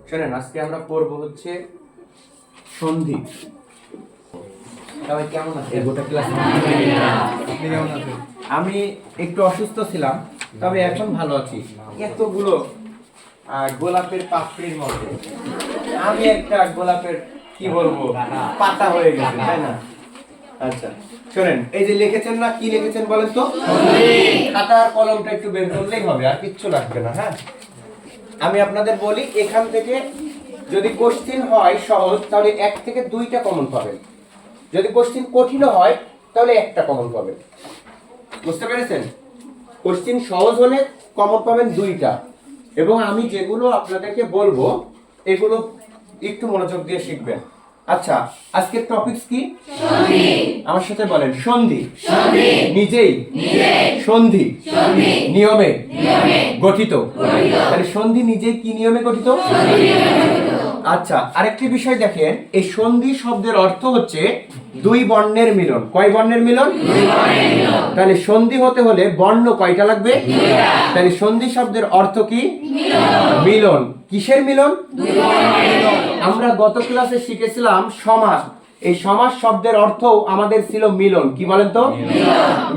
শোনেন, আজকে আমরা পড়ব হচ্ছে সন্ধি। সবাই কেমন আছে? গোটা ক্লাস আপনি কেমন আছেন? আমি একটু অসুস্থ ছিলাম, তবে এখন ভালো আছি। এতগুলো গোলাপের পাপড়ির মধ্যে আমি একটা গোলাপের কি বলবো পাতা হয়ে গেছে, তাই না? আচ্ছা শোনেন, এই যে লিখেছেন না, কি লিখেছেন বলেন তো? খাতা আর কলমটা একটু বের করলেই হবে, আর কিচ্ছু লাগবে না। হ্যাঁ, আমি আপনাদের বলি, এখান থেকে যদি কোশ্চেন হয় সহজ, তাহলে 1 থেকে 2টা কমন পাবেন। যদি কোশ্চেন কঠিন হয় তাহলে একটা কমন পাবেন। বুঝতে পেরেছেন? কোশ্চেন সহজ হলে কমন পাবেন 2টা, এবং আমি যেগুলো আপনাদেরকে বলবো এগুলো একটু মনোযোগ দিয়ে শিখবেন। আচ্ছা, আজকের টপিকস কি? সন্ধি। আমার সাথে বলেন, সন্ধি। সন্ধি নিজেই সন্ধি নিয়মে গঠিত। তাহলে সন্ধি নিজেই কি নিয়মে গঠিত? আচ্ছা, আরেকটি বিষয় দেখেন, এই সন্ধি শব্দের অর্থ হচ্ছে 2 বর্ণের মিলন। কয় বর্ণের মিলন? 2 বর্ণের মিলন। তাহলে সন্ধি হতে হলে বর্ণ কয়টা লাগবে? 2টা। তাহলে সন্ধি শব্দের অর্থ কি? মিলন। কিসের মিলন? 2 বর্ণের মিলন। আমরা গত ক্লাসে শিখেছিলাম সমাস। এই সমাস শব্দের অর্থ আমাদের ছিল মিলন। কি বলেন তো?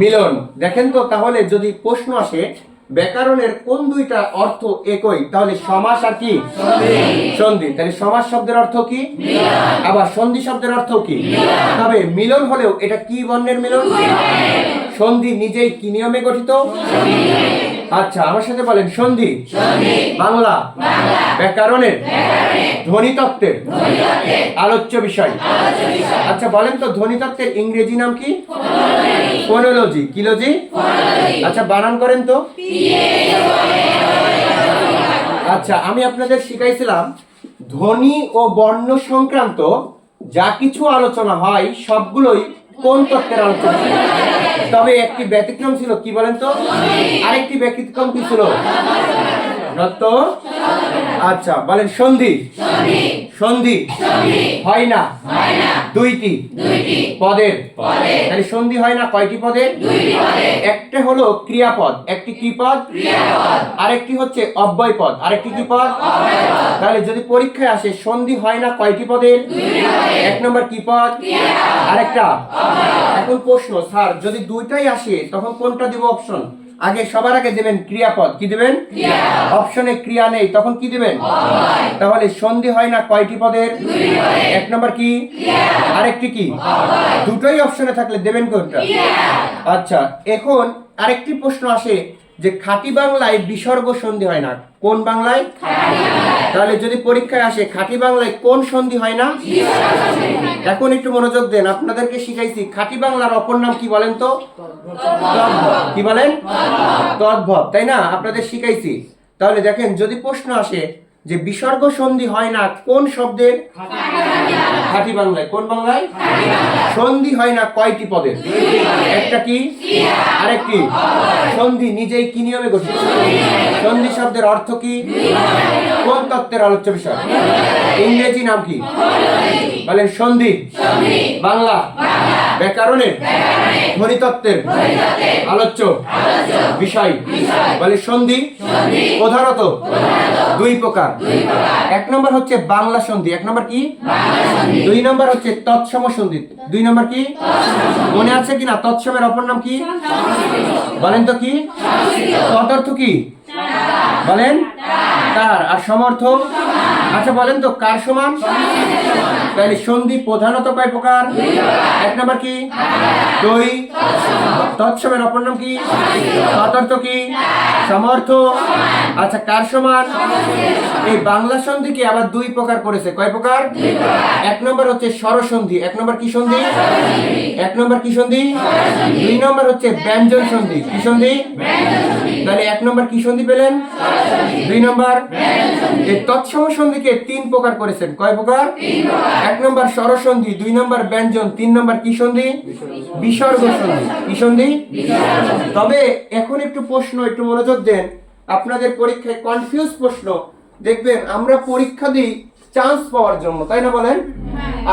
মিলন। দেখেন তো, তাহলে যদি প্রশ্ন আসে ব্যাকরণের কোন 2টা অর্থ একই, তাহলে সমাস আর কি? সন্ধি। তাহলে সমাস শব্দের অর্থ কি? আবার সন্ধি শব্দের অর্থ কি? তবে মিলন হলেও এটা কি বর্ণের মিলন? সন্ধি নিজেই কি নিয়মে গঠিত? আচ্ছা, আমার সাথে বলেন, সন্ধি বাংলা ব্যাকরণের ধ্বনিতত্ত্বের আলোচ্য বিষয়। আচ্ছা বলেন তো, ধ্বনিতত্ত্বের ইংরেজি নাম কি? ফোনোলজি। কি লজি? আচ্ছা, বানান করেন তো। আচ্ছা, আমি আপনাদের শিখাইছিলাম ধ্বনি ও বর্ণ সংক্রান্ত যা কিছু আলোচনা হয় সবগুলোই কোন তত্ত্বের আলোচনা? তবে একটি ব্যতিক্রম ছিল। কি বলেন তো? আরেকটি ব্যতিক্রম কি ছিল? তত্ত্ব। আচ্ছা বলেন, সন্ধি সন্ধি হয় না 2টি পদের। তাহলে সন্ধি হয় না কয়টি পদের? একটা হলো ক্রিয়াপদ, একটি কি পদ? আরেকটি হচ্ছে অব্যয় পদ, আরেকটি কি পদ? তাহলে যদি পরীক্ষায় আসে সন্ধি হয় না কয়টি পদের? 1 নম্বর কি পদ? আরেকটা। এখন প্রশ্ন, স্যার যদি 2টাই আসে তখন কোনটা দিব অপশন? সবার আগে দেবেন ক্রিয়াপদ। কি দেবেন? অপশনে ক্রিয়া নেই, তখন কি দিবেন? তাহলে সন্ধি হয় না কয়টি পদের? 1 নম্বর কি? আরেকটি কি? দুটোই অপশনে থাকলে দেবেন কোনটা? আচ্ছা, এখন আরেকটি প্রশ্ন আসে যে খাঁটি বাংলায় বিসর্গ সন্ধি হয় না। কোন বাংলায়? তাহলে যদি পরীক্ষায় আসে খাঁটি বাংলায় কোন সন্ধি হয় না? এখন একটু মনোযোগ দেন, আপনাদেরকে শিখাইছি খাঁটি বাংলার অপর নাম কি বলেন তো? তদ্ভব। কি বলেন? তদ্ভব, তাই না? আপনাদের শিখাইছি। তাহলে দেখেন, যদি প্রশ্ন আসে যে বিসর্গ সন্ধি হয় না কোন শব্দের? খাঁটি বাংলায়। কোন বাংলায়? সন্ধি হয় না কয়টি পদের? একটা কি? আরেকটি? সন্ধি নিজেই কি নিয়মে গঠিত? সন্ধি শব্দের অর্থ কি? কোন তত্ত্বের আলোচ্য বিষয়? ইংরেজি নাম কি? বলেন, সন্ধি বাংলা ব্যাকরণের ধ্বনিতত্ত্বের আলোচ্য বিষয়। বলে সন্ধি প্রধানত 2 প্রকার। 1 নম্বর হচ্ছে বাংলা সন্ধি। 1 নম্বর কি? 2 নম্বর হচ্ছে তৎসম সন্ধি। 2 নম্বর কি? মনে আছে কিনা? তৎসমের অপর নাম কি? বলেন তো কি? তদর্থ কি? বলেন, তার। আর সমর্থ? আচ্ছা বলেন তো, কার সমান? তাহলে সন্ধি প্রধানত কয় প্রকার? 1 নম্বর কি? 2। তৎসমের অপর নাম কি? তদর্থ কি? সমর্থ। আচ্ছা, কার সমান? এই বাংলা সন্ধিকে আবার 2 প্রকার করেছে। কয় প্রকার? 1 নম্বর হচ্ছে স্বরসন্ধি। 1 নম্বর কি সন্ধি? 1 নম্বর কি সন্ধি? 2 নম্বর হচ্ছে ব্যঞ্জন সন্ধি। কি সন্ধি? তাহলে 1 নম্বর কি সন্ধি পেলেন? 2 নম্বর। এই তৎসম সন্ধিকে 3 প্রকার করেছেন। কয় প্রকার? 1 নম্বর স্বরসন্ধি, 2 নম্বর ব্যঞ্জন, 3 নম্বর কি সন্ধি? বিসর্গ সন্ধি। কি সন্ধি? তবে এখন একটু প্রশ্ন, একটু মনোযোগ দেন। আপনাদের পরীক্ষায় কনফিউজ প্রশ্ন দেখবেন, আমরা পরীক্ষা দিই চান্স পাওয়ার জন্য, তাই না বলেন?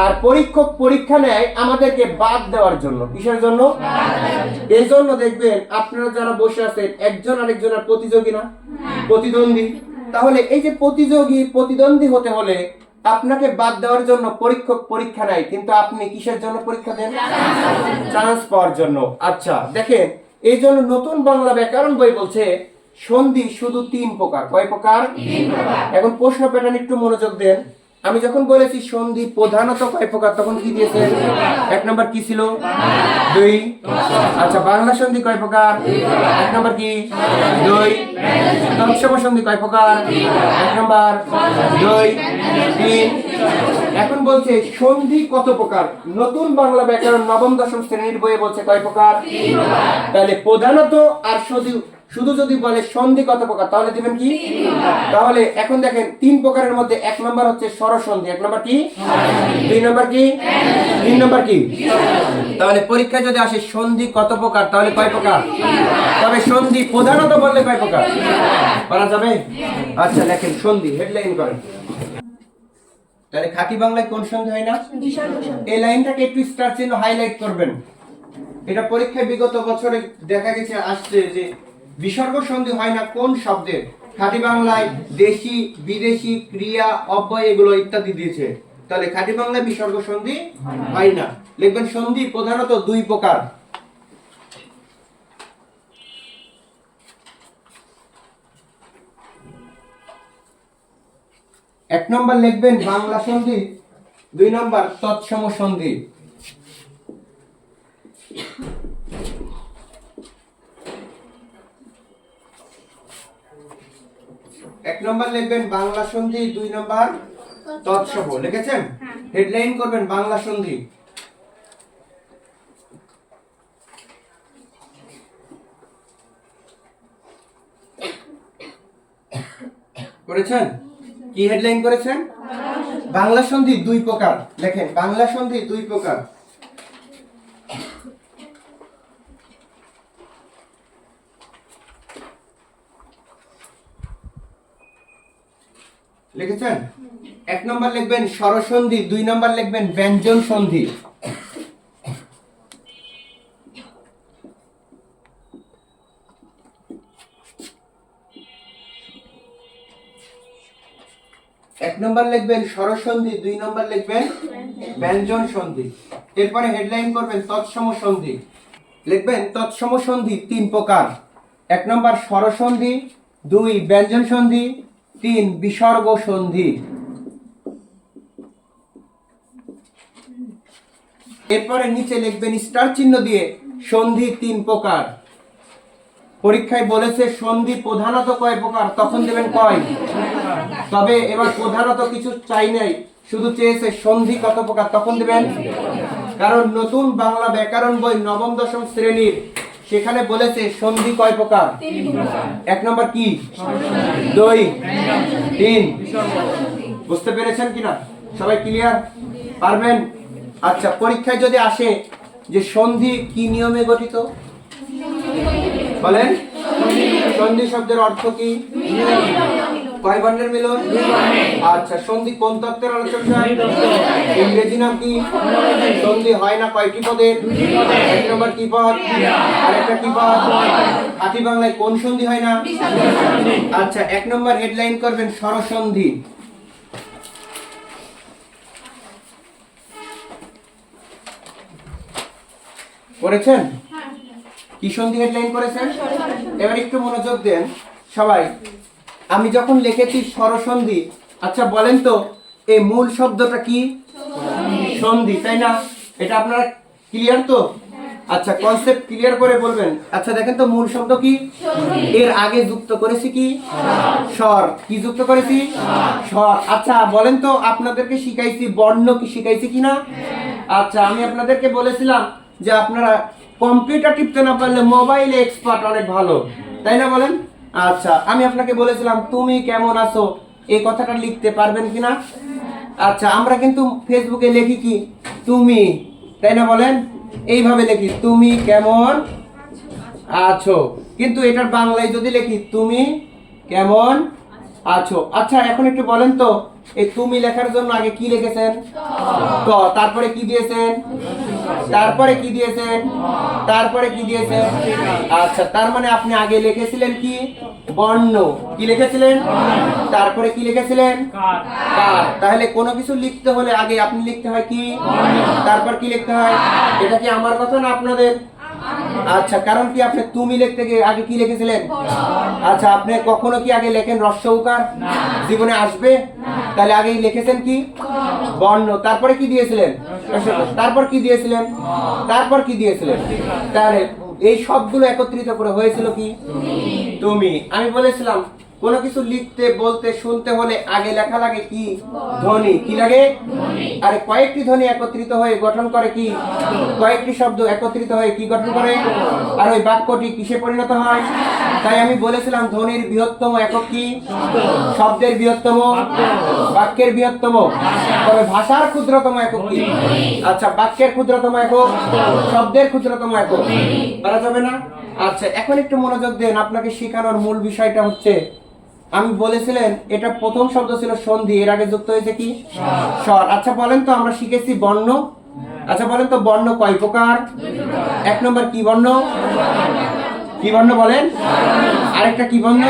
আর পরীক্ষক পরীক্ষা নেয় আমাদেরকে বাদ দেওয়ার জন্য। কিসের জন্য? এই জন্য দেখবেন আপনারা যারা বসে আছেন একজন আরেকজনের প্রতিযোগী না, প্রতিদ্বন্দ্বী। তাহলে এই যে প্রতিদ্বন্দ্বী হতে হলে আপনাকে বাদ দেওয়ার জন্য পরীক্ষা নাই, কিন্তু আপনি কিসের জন্য পরীক্ষা দেন? চান্স পাওয়ার জন্য। আচ্ছা দেখেন, এই জন্য নতুন বাংলা ব্যাকরণ বই বলছে সন্ধি শুধু 3 প্রকার। কয় প্রকার? 3 প্রকার। এখন প্রশ্ন প্যাটার্ন একটু মনোযোগ দেন। আমি যখন বলেছি সন্ধি প্রধানত কয় প্রকার, তখন কি দিয়েছেন? 1 নম্বর কি ছিল? 2। আচ্ছা বাংলা সন্ধি কয় প্রকার? 1 নম্বর কি? 2। তৎসম সন্ধি কয় প্রকার? 1 নম্বর 2 3। এখন বলছে সন্ধি কত প্রকার? নতুন বাংলা ব্যাকরণ নবম দশম শ্রেণীর বইয়ে বলছে কয় প্রকার? 3 প্রকার। তাহলে প্রধানত আর শুধু যদি বলে সন্ধি কত প্রকার, তাহলে দিবেন কি? তাহলে এখন দেখেন 3 প্রকারের মধ্যে 1 নম্বর হচ্ছে স্বরসন্ধি। 1 নম্বর কি? 2 নম্বর কি? 3 নম্বর কি? তাহলে পরীক্ষায় যদি আসে সন্ধি কত প্রকার, তাহলে কয় প্রকার? তবে সন্ধি প্রধানত বললে কয় প্রকার পারা যাবে? আচ্ছা লেখেন সন্ধি, হেডলাইন করেন। তাহলে খাঁটি বাংলায় কোন সন্ধি হয় না? এই লাইনটাকে একটু স্টার চিহ্ন হাইলাইট করবেন। এটা পরীক্ষায় বিগত বছরে দেখা গেছে আসছে যে বিসর্গ সন্ধি হয় না কোন শব্দের? খাঁটি বাংলায় দেশি, বিদেশি, ক্রিয়া, অব্যয় এগুলো ইত্যাদি দিয়েছে। তাহলে খাঁটি বাংলায় বিসর্গ সন্ধি হয় না। লিখবেন সন্ধি প্রধানত 2 প্রকার। এক নম্বর লিখবেন বাংলা সন্ধি, 2 নম্বর তৎসম সন্ধি। এক নম্বর লিখবেন বাংলা সন্ধি, 2 নম্বর তৎসম। লিখেছেন? হেডলাইন করবেন বাংলা সন্ধি। করেছেন? কি হেডলাইন করেছেন? বাংলা সন্ধি 2 প্রকার। লেখেন বাংলা সন্ধি 2 প্রকার। লিখেছেন? 1 নম্বর লিখবেন স্বরসন্ধি, 2 নম্বর লিখবেন ব্যঞ্জন সন্ধি। এক নম্বর লিখবেন স্বরসন্ধি, 2 নম্বর লিখবেন ব্যঞ্জন সন্ধি। এরপরে হেডলাইন করবেন তৎসম সন্ধি। লিখবেন তৎসম সন্ধি 3 প্রকার। 1 নম্বর স্বরসন্ধি, 2 ব্যঞ্জন সন্ধি, 3 বিসর্গ সন্ধি। এরপরে নিচে লিখবেন স্টার চিহ্ন দিয়ে সন্ধি 3 প্রকার। পরীক্ষায় বলেছে সন্ধি প্রধানত কয় প্রকার, তখন দেবেন কয়? তবে এবার প্রধানত কিছু চাই নাই, শুধু চেয়েছে সন্ধি কত প্রকার, তখন দেবেন। কারণ নতুন বাংলা ব্যাকরণ বই নবম দশম শ্রেণীর, সেখানে বলেছে সন্ধি কয় প্রকার? 1 নম্বর কি? 2 3। বুঝতে পেরেছেন কিনা? সবাই ক্লিয়ার? পারবেন? আচ্ছা পরীক্ষায় যদি আসে যে সন্ধি কি নিয়মে গঠিত, বলেন। সন্ধি শব্দের অর্থ কি? কয় বর্ণের মিলন? আচ্ছা সন্ধি কোন তত্ত্বের আলোচনা? ইংরেজি নাম কি? সন্ধি হয় না কয়টি পদের? 1 নম্বর কি পদ? আরেকটা কি পদ? খাঁটি বাংলায় কোন সন্ধি হয় না? আচ্ছা 1 নম্বর হেডলাইন করবেন স্বরসন্ধি। করেছেন? কি সন্ধি হেডলাইন করেছেন? এবার একটু মনোযোগ দেন সবাই। আমি যখন লিখেছি স্বরসন্ধি, আচ্ছা বলেন তো এই মূল শব্দটা কি? সন্ধি, তাই না? এটা আপনারা ক্লিয়ার তো? আচ্ছা কনসেপ্ট ক্লিয়ার করে বলবেন। আচ্ছা দেখেন তো মূল শব্দ কি? এর আগে যুক্ত করেছি কি? স্বর। কি যুক্ত করেছি? স্বর। আচ্ছা বলেন তো আপনাদেরকে শিখাইছি বর্ণ কি শিখাইছি কিনা? আচ্ছা আমি আপনাদেরকে বলেছিলাম যে আপনারা কম্পিউটার টিপতে না পারলে মোবাইলে এক্সপার্ট অনেক ভালো, তাই না বলেন? আচ্ছা আমি আপনাকে বলেছিলাম তুমি কেমন আছো, এই কথাটা লিখতে পারবেন কিনা? আচ্ছা আমরা কিন্তু ফেসবুকে লিখি কি? তুমি, তাই না বলেন? এইভাবে লিখি তুমি কেমন আছো, কিন্তু এটার বাংলায় যদি লিখি তুমি কেমন আছো। আচ্ছা এখন একটু বলেন তো এই তুমি লেখার জন্য আগে কি লিখেছেন? ক। তারপরে কি দিয়েছেন? তারপরে কি দিয়েছেন? তারপরে কি দিয়েছেন? আচ্ছা, তার মানে আপনি আগে লিখেছিলেন কি? বর্ণ। কি লিখেছিলেন? তারপরে কি লিখেছিলেন? কার। তাহলে কোনো কিছু লিখতে হলে আগে আপনি লিখতে হয় কি? তারপর কি লিখতে হয়? এটা কি আমার কথা না আপনাদের? আচ্ছা, কারণ কি আপনি তুমি লিখতে গিয়ে আগে কি লিখেছিলেন? আচ্ছা, আপনি কখনো কি আগে লেখেন হ্রস্ব উকার? জীবনে আসবে? তাহলে আগে লিখেছেন কি? বর্ণ। তারপরে কি দিয়েছিলেন? তারপর কি দিয়েছিলেন? তারপর কি দিয়েছিলেন? তাহলে এই সবগুলো একত্রিত করে হয়েছিল কি? তুমি। আমি বলেছিলাম কোনো কিছু লিখতে, বলতে, শুনতে হলে আগে লেখা লাগে কি? ধ্বনি। কি লাগে? আরে কয়েকটি ধ্বনি একত্রিত হয়ে গঠন করে কি? কয়েকটি শব্দ একত্রিত হয়ে কি গঠন করে? আর ওই বাক্যটি কিসে পরিণত হয়? তাই আমি বলেছিলাম ধ্বনির বৃহত্তম একক কি? শব্দের বৃহত্তম, বাক্যের বৃহত্তম। তবে ভাষার ক্ষুদ্রতম একক কি? আচ্ছা, বাক্যের ক্ষুদ্রতম একক, শব্দের ক্ষুদ্রতম একক। পারা যাবে না? আচ্ছা, এখন একটু মনোযোগ দেন। আপনাকে শেখানোর মূল বিষয়টা হচ্ছে, আমি বলেছিলেন এটা প্রথম শব্দ ছিল সন্ধি, এর আগে যুক্ত হয়েছে কি? স্বর। আচ্ছা বলেন তো, আমরা শিখেছি বর্ণ। আচ্ছা বলেন তো, বর্ণ কয় প্রকার? এক নম্বর কি বর্ণ? কি বর্ণ বলেন? আরেকটা কি বর্ণ?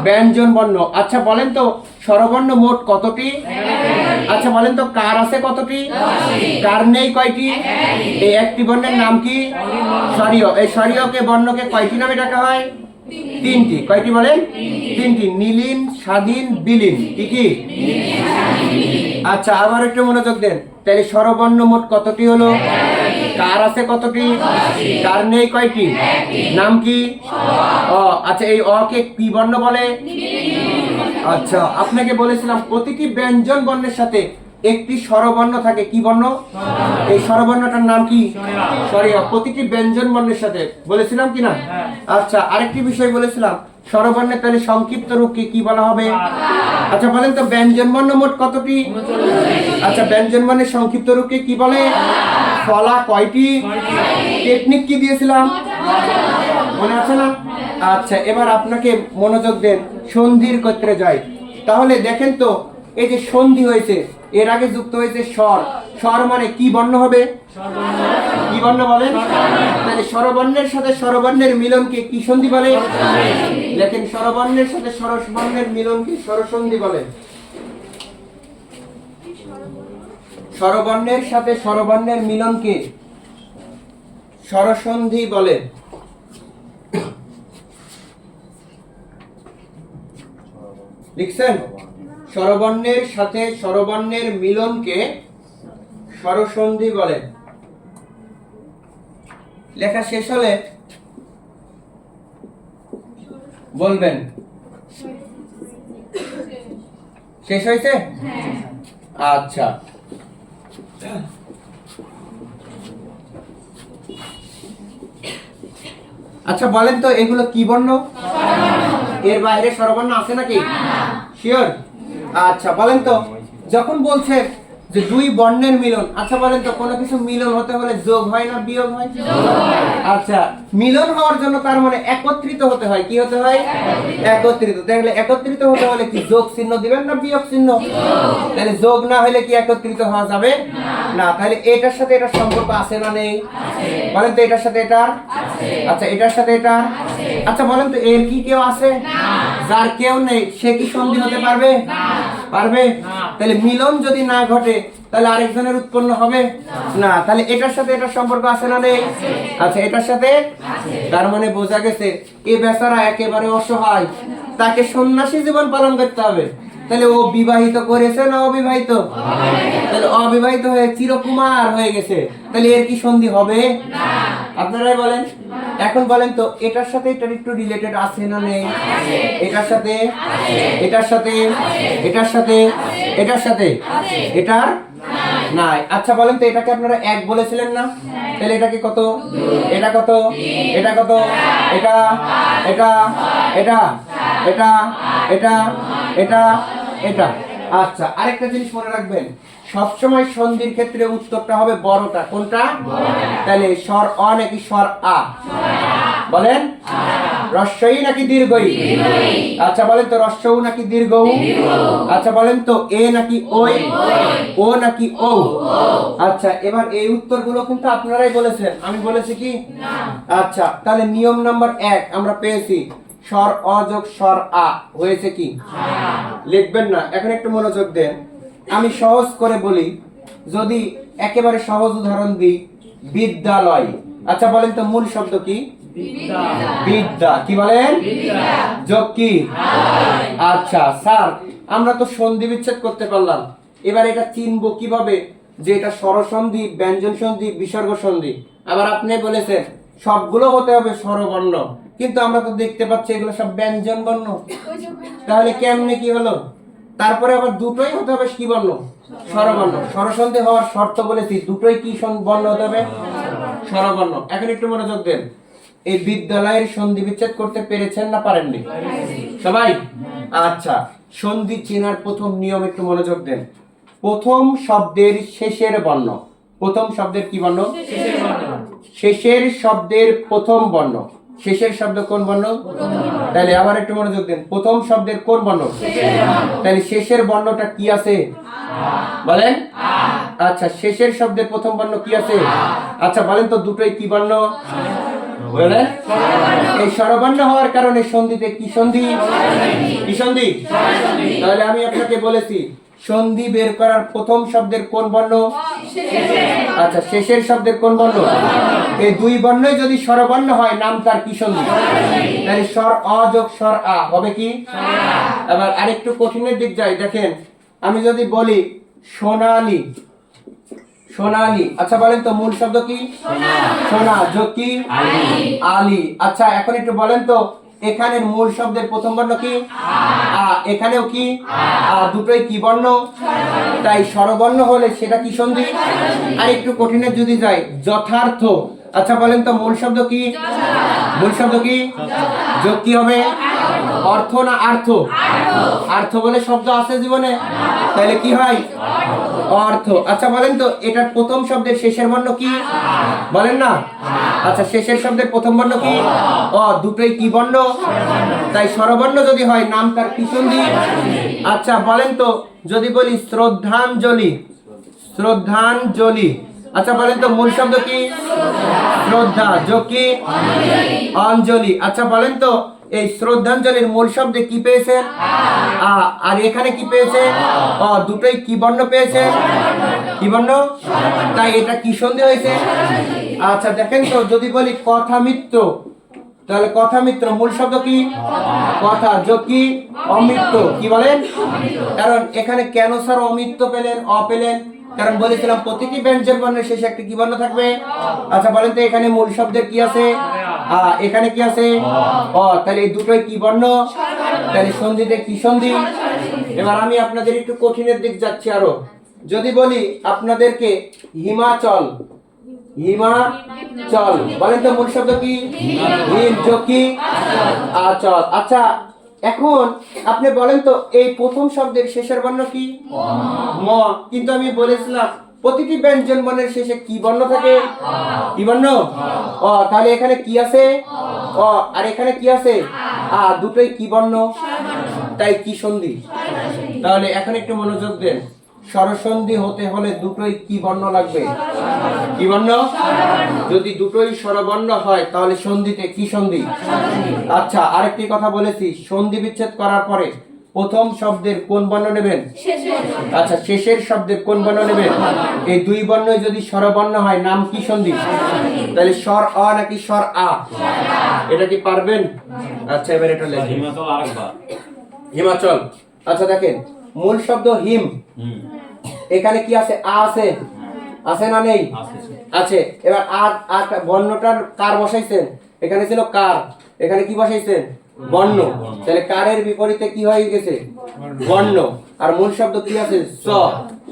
ব্যঞ্জন বর্ণ। আচ্ছা বলেন তো, স্বরবর্ণ মোট কতটি? আচ্ছা বলেন তো, কার আছে কতটি? কার নেই কয়টি? এই একটি বর্ণের নাম কি? স্বরীয়। এই স্বরীয়কে বর্ণকে কয়টি নামে ডাকা হয়? তিনটি। কয়টি বলেন? তিনটি। নীলিন, স্বাধীন, বিলীন। কি কি? আচ্ছা, আবার একটু মনোযোগ দেন। তাহলে স্বরবর্ণ মোট কতটি হলো? কার আছে কতটি? কার নেই কয়টি? নাম কি? অ। আচ্ছা, এই অ কে কি বর্ণ বলে? আচ্ছা, আপনাকে বলেছিলাম প্রতিটি ব্যঞ্জন বর্ণের সাথে একটি স্বরবর্ণ থাকে। কি বর্ণ? এই স্বরবর্ণটার নাম কি? স্বরীয়। প্রতিটি ব্যঞ্জন বর্ণের সাথে বলেছিলাম কি না? আচ্ছা, আরেকটি বিষয় বলেছিলাম, স্বরবর্ণের তাহলে সংক্ষিপ্ত রূপকে কি বলা হবে? আচ্ছা বলেন তো, ব্যঞ্জন বর্ণ মোট কতটি? আচ্ছা, ব্যঞ্জন বর্ণের সংক্ষিপ্ত রূপকে কি বলে? ফলা। কয়টি? টেকনিক কি দিয়েছিলাম? মনে আছে না? আচ্ছা, এবার আপনাকে মনোযোগ দেন, সন্ধির ক্ষেত্রে যাই। তাহলে দেখেন তো, এই যে সন্ধি হয়েছে, এর আগে যুক্ত হয়েছে স্বর। স্বর মানে কি বর্ণ হবে? কি বর্ণ বলেন? তাহলে স্বরবর্ণের সাথে স্বরবর্ণের মিলনকে কি সন্ধি বলে? লেখেন, স্বরবর্ণের সাথে স্বরবর্ণের মিলনকে স্বরসন্ধি বলে। স্বরবর্ণের সাথে স্বরবর্ণের মিলনকে স্বরসন্ধি বলে। লিখছেন? স্বরবর্ণের সাথে স্বরবর্ণের মিলনকে স্বরসন্ধি বলে। লেখা শেষ হলে বলবেন। শেষ হয়েছে? আচ্ছা, আচ্ছা বলেন তো, এগুলো কি বর্ণ? এর বাইরে স্বরবর্ণ আছে নাকি? শিওর? আচ্ছা বলেন তো, যখন বলছে যে দুই বর্ণের মিলন, আচ্ছা বলেন তো, কোনো কিছু মিলন হতে হলে যোগ হয় না বিয়োগ হয়? আচ্ছা, মিলন হওয়ার জন্য তার মানে একত্রিত হতে হয়। কি হতে হয়? একত্রিত। তাহলে একত্রিত হতে হলে কি যোগ চিহ্ন দিবেন না বিয়োগ চিহ্ন? তাহলে যোগ না হলে কি একত্রিত হওয়া যাবে না? তাহলে এটার সাথে এটার সম্পর্ক আছে না নেই? বলেন তো, এটার সাথে এটার? আচ্ছা, এটার সাথে এটা? আচ্ছা বলেন তো, এর কি কেউ আছে? যার কেউ নেই সে কি সন্ধি হতে পারবে? পারবে? তাহলে মিলন যদি না ঘটে তাহলে আরেকজনের উৎপন্ন হবে না। তাহলে এটার সাথে এটার সম্পর্ক আছে না নেই? আচ্ছা, এটার সাথে। তার মানে বোঝা গেছে এ বেচারা একেবারে অসহায়, তাকে সন্ন্যাসী জীবন পালন করতে হবে। তাহলে ও বিবাহিত করেছে না অবিবাহিত? তাহলে অবিবাহিত হয়ে চিরকুমার হয়ে গেছে। তাহলে এর কি সন্ধি হবে? আপনারাই বলেন। এখন বলেন তো, এটার সাথে এটার একটু রিলেটেড আছে না নেই? এটার সাথে, এটার সাথে, এটার সাথে, এটার সাথে, এটার নাই। আচ্ছা বলেন তো, এটাকে আপনারা এক বলেছিলেন না? তাহলে এটাকে কত? এটা কত? এটা কত? এটা, এটা, এটা, এটা, এটা, এটা, এটা। আচ্ছা, আরেকটা জিনিস মনে রাখবেন, সবসময় সন্ধির ক্ষেত্রে উত্তরটা হবে বড়টা। কোনটা? তাহলে স্বর অ নাকি স্বর আ? বলেন। রস্বই নাকি দীর্ঘই? আচ্ছা বলেন তো রস্বউ নাকি দীর্ঘ? আচ্ছা বলেন তো এ নাকি ওই? ও নাকি ও? আচ্ছা এবার এই উত্তরগুলো কিন্তু আপনারাই বলেছেন, আমি বলেছি কি? আচ্ছা তাহলে নিয়ম নাম্বার 1 আমরা পেয়েছি, স্বর অ যোগ স্বর আ হয়েছে কি? লিখবেন না, এখন একটু মনোযোগ দেন। আমি সহজ করে বলি, যদি একেবারে সহজ উদাহরণ দিই, বিদ্যালয়। আচ্ছা বলেন তো মূল শব্দ কি? বিদ্যা। কি বলেন? যোগ কি? আচ্ছা স্যার, আমরা তো সন্ধি বিচ্ছেদ করতে পারলাম, এবার এটা চিনবো কিভাবে যে এটা স্বরসন্ধি, ব্যঞ্জন সন্ধি, বিসর্গ সন্ধি? আবার আপনি বলেছেন সবগুলো হতে হবে স্বরবর্ণ, কিন্তু আমরা তো দেখতে পাচ্ছি এগুলো সব ব্যঞ্জন বর্ণ, তাহলে কেমনে কি হলো? তারপরে আবার দুটোই হতে হবে কি বর্ণ? স্বরবর্ণ। স্বরসন্ধি হওয়ার শর্ত বলেছি, দুটোই কি বর্ণ হতে হবে? স্বরবর্ণ। এখন একটু মনোযোগ দেন, এই বিদ্যালয়ের সন্ধি বিচ্ছেদ করতে পেরেছেন না পারেননি সবাই? আচ্ছা, সন্ধি চেনার প্রথম নিয়ম একটু মনোযোগ দেন। প্রথম শব্দের শেষের বর্ণ, প্রথম শব্দের কি বর্ণ? শেষের শব্দের প্রথম বর্ণ। শেষের শব্দ কোন বর্ণ? তাহলে আবার একটু মনোযোগ দেন, প্রথম শব্দের কোন বর্ণ? তাহলে শেষের বর্ণটা কি আছে বলেন? আচ্ছা, শেষের শব্দের প্রথম বর্ণ কি আছে? আচ্ছা বলেন তো দুটোই কি বর্ণ বলেন? এই স্বরবর্ণ হওয়ার কারণে সন্ধিতে কি সন্ধি? কি সন্ধি? তাহলে আমি আপনাকে বলেছি সন্ধি বের করার প্রথম শব্দের কোন বর্ণ? আচ্ছা, শেষের শব্দের কোন বর্ণ? এই দুই বর্ণই যদি স্বরবর্ণ হয় নাম তার কি সন্ধি? তাহলে স্বর অ যোগ স্বর আ হবে কি? এবার আরেকটু কঠিনের দিক যাই, দেখেন আমি যদি বলি সোনালী, সোনালী। আচ্ছা বলেন তো মূল শব্দ কি? সোনা যোগ কি? আলী। আচ্ছা এখন একটু বলেন তো এখানের মূল শব্দের প্রথম বর্ণ কি? আ। এখানেও কি? আ। দুটোই কি বর্ণ? তাই স্বরবর্ণ হলে সেটা কি সন্ধি? আর একটু কঠিনের যদি যাই, যথার্থ। আচ্ছা বলেন তো মূল শব্দ কি? মূল শব্দ কি? যোগ কি হবে? অর্থ না আর্থ? আর্থ বলে শব্দ আছে জীবনে, তাহলে কি হয়? অর্থ। আচ্ছা বলেন তো এটার প্রথম শব্দের শেষের বর্ণ কি বলেন না? আচ্ছা, শেষের শব্দের প্রথম বর্ণ কি? অ। দুটোই কি বর্ণ? তাই স্বরবর্ণ যদি হয় নাম তার কি সন্ধি? আচ্ছা বলেন তো যদি বলি শ্রদ্ধাঞ্জলি, শ্রদ্ধাঞ্জলি। আচ্ছা বলেন তো মূল শব্দ কি? শ্রদ্ধা যোগ কি? অঞ্জলি। আচ্ছা বলেন তো এই শ্রদ্ধাঞ্জলির মূল শব্দে কি পেয়েছে? আ। আর এখানে কি পেয়েছে? অ। দুটোই কি বর্ণ পেয়েছে? কি বর্ণ? তাই এটা কি সন্ধি হয়েছে? আচ্ছা দেখেন তো যদি বলি কথা মিত্র, তাহলে কথা মিত্র মূল শব্দ কি? কথা যোগ কি? অমিত্র। কি বলেন? কারণ এখানে কেন স্যার অমিত্র পেলেন, অ পেলেন? কারণ বলেছিলাম প্রতিটি ব্যঞ্জন বর্ণের শেষে একটি কি বর্ণ থাকবে। আচ্ছা বলেন তো এখানে মূল শব্দের কি আছে? আ। এখানে কি আছে? অ। তাহলে এই দুটোই কি বর্ণ? তাহলে সন্ধিতে কি সন্ধি? এবার আমি আপনাদের একটু কঠিনের দিক যাচ্ছি আরো, যদি বলি আপনাদেরকে হিমাচল, হিমাচল। বলেন তো মূল শব্দ কি? হিম যোগ কি? আচল। আচ্ছা এখন আপনি বলেন তো এই প্রথম শব্দের শেষের বর্ণ কি? ম। কিন্তু আমি বলেছিলাম প্রতিটি ব্যঞ্জন বর্ণের শেষে কি বর্ণ থাকে? কি বর্ণ? অ। তাহলে এখানে কি আছে? অ। আর এখানে কি আছে? আ। দুটোই কি বর্ণ? তাই কি সন্ধি? তাহলে এখন একটু মনোযোগ দেন, স্বরসন্ধি হতে হলে দুটোই কি বর্ণ লাগবে? কি বর্ণ? যদি দুটোই স্বরবর্ণ হয় তাহলে সন্ধিতে কি সন্ধি? আচ্ছা আরেকটি কথা বলেছি, সন্ধি বিচ্ছেদ করার পরে প্রথম শব্দের কোন বর্ণ নেবেন? আচ্ছা, শেষের শব্দের কোন বর্ণ নেবেন? এই দুই বর্ণই যদি স্বরবর্ণ হয় নাম কি সন্ধি? তাহলে স্বর অ নাকি স্বর আ? এটা কি পারবেন? আচ্ছা এবার এটা লেখেন হিমাচল। আচ্ছা দেখেন মূল শব্দ হিম, এখানে কি আছে? আ আছে, আছে না নেই? আছে। এবার আ বর্ণটার কার বসাইছেন? এখানে ছিল কার, এখানে কি বসাইছেন? বর্ণ। তাহলে কারের বিপরীতে কি হয়ে গেছে? বর্ণ। আর মূল শব্দ কি আছে? স।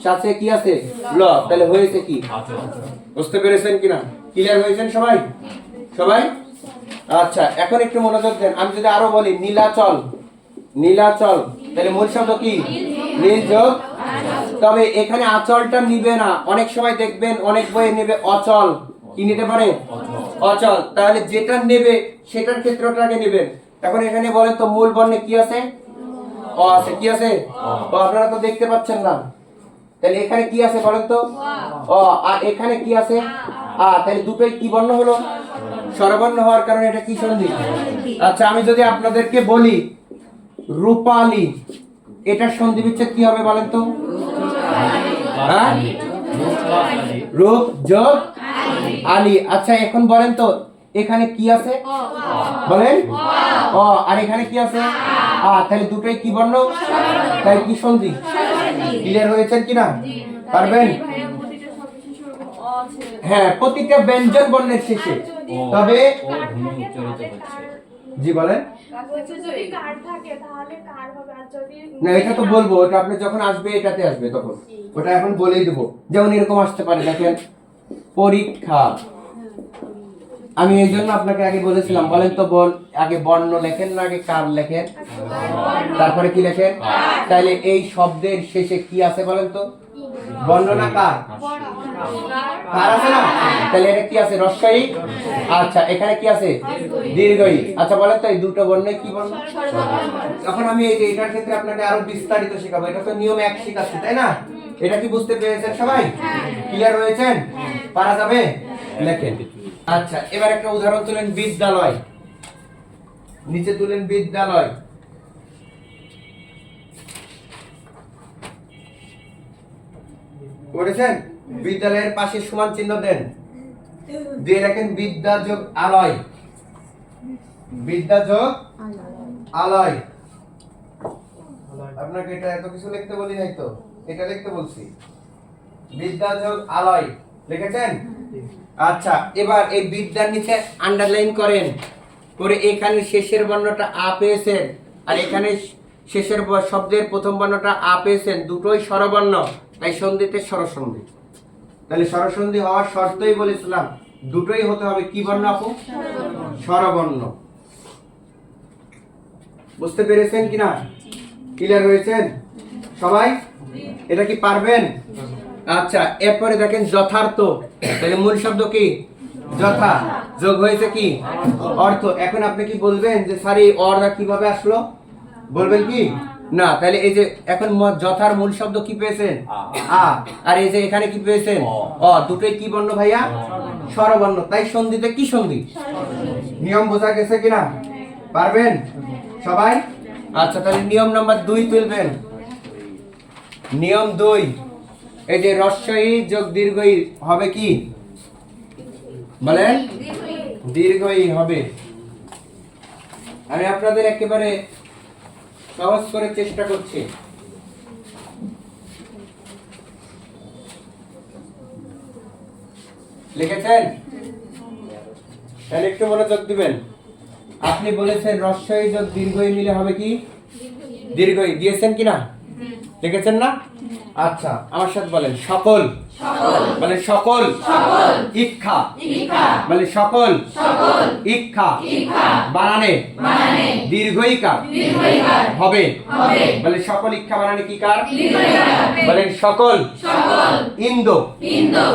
সাথে কি আছে? ল। তাহলে হয়েছে কি? বুঝতে পেরেছেন কিনা? ক্লিয়ার হয়েছেন সবাই? সবাই? আচ্ছা এখন একটু মনোযোগ দেন, আমি যদি আরো বলি নীলাচল, নীলাচল। তাহলে মূল শব্দ কি? নীল যোগ, তবে এখানে আচলটা নিবে না, অনেক সময় দেখবেন অনেক বইয়ে নেবে অচল। কি নিতে পারে? অচল। তাহলে যেটা নেবে সেটার ক্ষেত্রটা আগে নেবেন। এখন এখানে বলেন তো মূল বর্ণে কি আছে? অ আছে। কি আছে? অ। আপনারা তো দেখতে পাচ্ছেন না, তাহলে এখানে কি আছে বলেন তো? অ। আর এখানে কি আছে? আ। তাহলে দুটোই কি বর্ণ হলো? স্বরবর্ণ হওয়ার কারণে এটা কি সন্ধি? আচ্ছা, আমি যদি আপনাদেরকে বলি রূপালী, এটার সন্ধি বিচ্ছেদ কি হবে বলেন তো? হ্যাঁ? রূপ যোগ আলী। আচ্ছা, এখন বলেন তো এখানে কি আছে বলেন? অ। আর এখানে কি আছে? আ। তাহলে দুটোই কি বর্ণ? তাই কি সন্ধি? ক্লিয়ার হয়েছেন কিনা? পারবেন? হ্যাঁ, প্রতিটা ব্যঞ্জন বর্ণের শেষে। তবে জি বলেন। না, এটা তো বলবো, ওটা আপনি যখন আসবে এটাতে আসবে তখন ওটা এখন বলেই দেবো। যেমন এরকম আসতে পারে, দেখেন পরীক্ষা। আমি এই জন্য আপনাকে আগে বলেছিলাম, বলেন তো আগে বর্ণ লেখেন না আগে কার লেখেন? তারপরে কি লেখেন? তাহলে এই শব্দের শেষে কি আছে বলেন তো? বর্ণ না কার? কার আছে না? তাহলে এটা কি আছে? রস্বই। আচ্ছা, এখানে কি আছে? দীর্ঘই। আচ্ছা বলেন তো এই দুটো বর্ণে কি বর্ণ? এখন আমি এই যে এটার ক্ষেত্রে আপনাকে আরো বিস্তারিত শেখাবো। এটা তো নিয়ম এক শিখাচ্ছি, তাই না? এটা কি বুঝতে পেরেছেন সবাই? ক্লিয়ার হয়েছেন? পারা যাবে? লেখেন। আচ্ছা, এবার একটা উদাহরণ তুলেন, বিদ্যালয়। নিচে তুলেন বিদ্যালয়। করেছেন? বিদ্যালয়ের পাশে সমান চিহ্ন দেন, দিয়ে রাখেন বিদ্যা যোগ আলয়। বিদ্যা যোগ আলয়। আপনাকে এটা এত কিছু লিখতে বলি নাই তো, এটা লিখতে বলছি। বিদ্যা যোগ আলয় লিখেছেন? আচ্ছা, এবার এই বিদ্যার নিচে আন্ডারলাইন করেন, করে এখানে শেষের বর্ণটা আ পেয়েছেন, আর এখানে শেষের শব্দের প্রথম বর্ণটা আ পেয়েছেন, দুটোই স্বরবর্ণ, তাই সন্ধিতে স্বরসন্ধি। তাহলে স্বরসন্ধি হওয়ার শর্তই বলেছিলাম দুটোই হতে হবে কি বর্ণ আপু? স্বরবর্ণ। বুঝতে পেরেছেন কিনা? ক্লিয়ার হয়েছেন সবাই? এটা কি পারবেন? আচ্ছা, এরপরে দেখেন যথার্থ। তাহলে মূল শব্দ কি? যথা। যোগ হয়েছে কি? অর্থ। এখন আপনি কি বলবেন যে স্যার এই অর্থ কিভাবে আসলো? বলবেন কি? না। তাহলে এই যে এখন যথার মূল শব্দ কি পেয়েছেন? আ। আর এই যে এখানে কি পেয়েছেন? অ। দুটোই কি বর্ণ ভাইয়া? স্বরবর্ণ। তাই সন্ধিতে কি সন্ধি? নিয়ম বোঝা গেছে কিনা? পারবেন সবাই? আচ্ছা, তাহলে নিয়ম নাম্বার 2 তুলবেন। নিয়ম 2, এই যে রস্বই যোগ দীর্ঘই হবে কি বলেন? দীর্ঘই হবে। আমি আপনাদের একেবারে সহজ করে চেষ্টা করছি। লিখেছেন? তাহলে একটু মনোযোগ দিবেন। আপনি বলেছেন রস্বই যোগ দীর্ঘই মিলে হবে কি? দীর্ঘই। দিয়েছেন কিনা? লিখেছেন না? আচ্ছা, আমার সাথে বলেন সকল। মানে সকল। ইচ্ছা। মানে সকল। ইচ্ছা। বানানে দীর্ঘইকার হবে। বলে সকল ইচ্ছা বানানে কি কার? বলেন সকল। ইন্দো।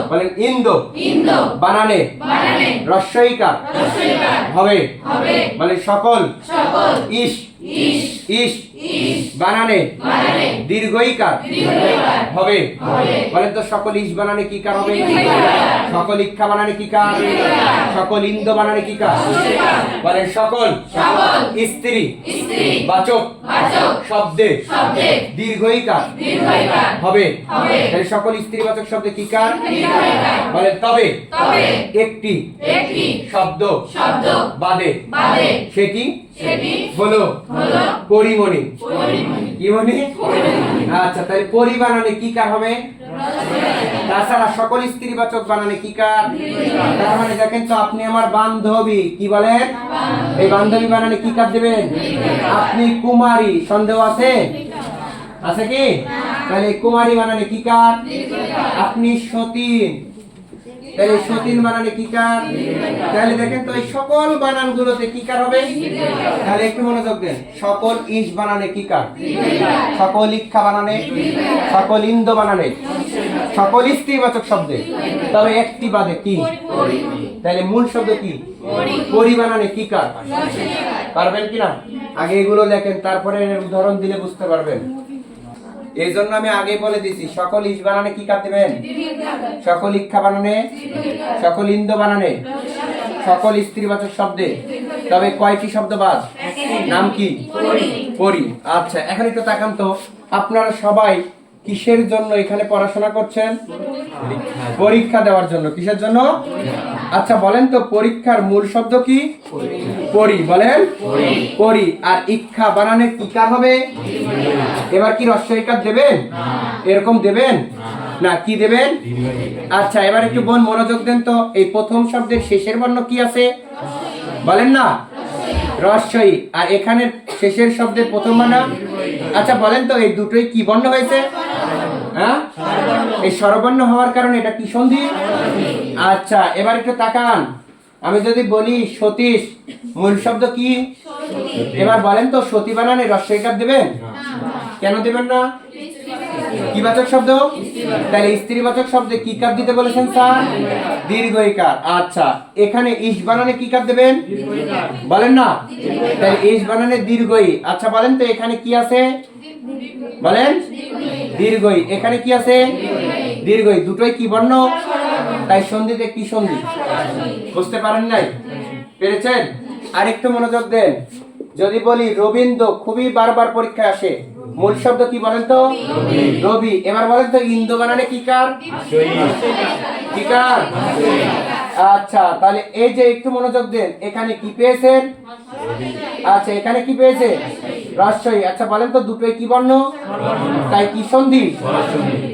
বলেন ইন্দো বানানে রস্বইকার হবে। বলে সকল। ইস। ইস বানানে দীর্ঘইকার হবে। বলেন তো সকল ইস বানানে কি কার হবে? সকল ইচ্ছা বানানে কি কার? সকল ইন্দো বানানে কি কার? বলেন সকল স্ত্রী বাচক শব্দে দীর্ঘইকার হবে। তাহলে সকল স্ত্রী বাচক শব্দে কি কার? বলেন তবে একটি শব্দ বাদে সেটি হলো পরিমণি। কি মনি? আচ্ছা, তাহলে পরি বানানে কি কার হবে? তাছাড়া সকল স্ত্রীবাচক বানানে কি কার? তার মানে দেখেন তো, আপনি আমার বান্ধবী, কি বলেন? এই বান্ধবী বানানে কি কার দেবেন? আপনি কুমারী, সন্দেহ আছে? আছে কি? তাহলে কুমারী বানানে কি কার? আপনি সতীন, তাহলে সতীন বানানে কি কার? তাহলে দেখেন তো এই সকল বানান গুলোতে কি কার হবে? তাহলে একটু মনোযোগ দেন। সকল ইস বানানে কি কার? সকল ইচ্ছা বানানে, সকল ইন্দো বানানে, সকল স্ত্রীবাচক শব্দে, তবে একটি বাদে কি? তাহলে মূল শব্দ কি? পরি বানানে কি কার? পারবেন কিনা? আগে এগুলো লেখেন, তারপরে উদাহরণ দিলে বুঝতে পারবেন। এই জন্য আমি আগে বলে দিছি, সকল ইস বানানে কি কার দিবেন? সকল ইক্ষা বানানে, সকল ইন্দ বানানে, সকল স্ত্রীবাচক শব্দে, তবে কয়টি শব্দ বাদ? নাম কি? পরি। আচ্ছা, এখন একটু তাকান তো, আপনারা সবাই কিসের জন্য এখানে পড়াশোনা করছেন? পরীক্ষা দেওয়ার জন্য। কিসের জন্য? আচ্ছা বলেন তো, পরীক্ষার মূল শব্দ কি? পরি। বলেন পরি। আর ইক্ষা বানানে কি কার হবে? এবার কি রস্বইকার দেবেন? এরকম দেবেন না, কি দেবেন? আচ্ছা, এবার একটু বোন মনোযোগ দেন তো, এই প্রথম শব্দের শেষের বর্ণ কি আছে? বলেন না, রস্বই। আর এখানের শেষের শব্দের প্রথম বর্ণ? আচ্ছা বলেন তো, এই দুটোই কি বর্ণ হয়েছে? হ্যাঁ, এই স্বরবর্ণ হওয়ার কারণে এটা কি সন্ধি? আচ্ছা, এবার একটু তাকান, আমি যদি বলি সতীশ, মূল শব্দ কি? এবার বলেন তো, সতী বানানে রস্বইকার দেবেন? কেন দেবেন না? কি বাচক শব্দ? তাহলে স্ত্রীবাচক শব্দে কি কার দিতে বলেছেন স্যার? দীর্ঘইকার। আচ্ছা, এখানে ইস বানানে কি কার দেবেন? বলেন না, তাহলে ইস বানানে দীর্ঘই। আচ্ছা বলেন তো, এখানে কি আছে? বলেন দীর্ঘই। এখানে কি আছে? দীর্ঘই। দুটোই কি বর্ণ? তাই সন্ধিতে কি সন্ধি? বুঝতে পারেন নাই? পেরেছেন? আরেকটু মনোযোগ দেন, যদি বলি রবীন্দ্র, খুবই বারবার পরীক্ষায় আসে, মূল শব্দ কি বলেন তো? রবি। এবার বলেন তো, ইন্দ্র বানানে কি কার? কি কার? আচ্ছা, তাহলে এই যে একটু মনোযোগ দেন, এখানে কি পেয়েছেন? আচ্ছা, এখানে কি পেয়েছে? রস্বই। আচ্ছা বলেন তো, দুটোই কি বর্ণ? তাই কি সন্ধি?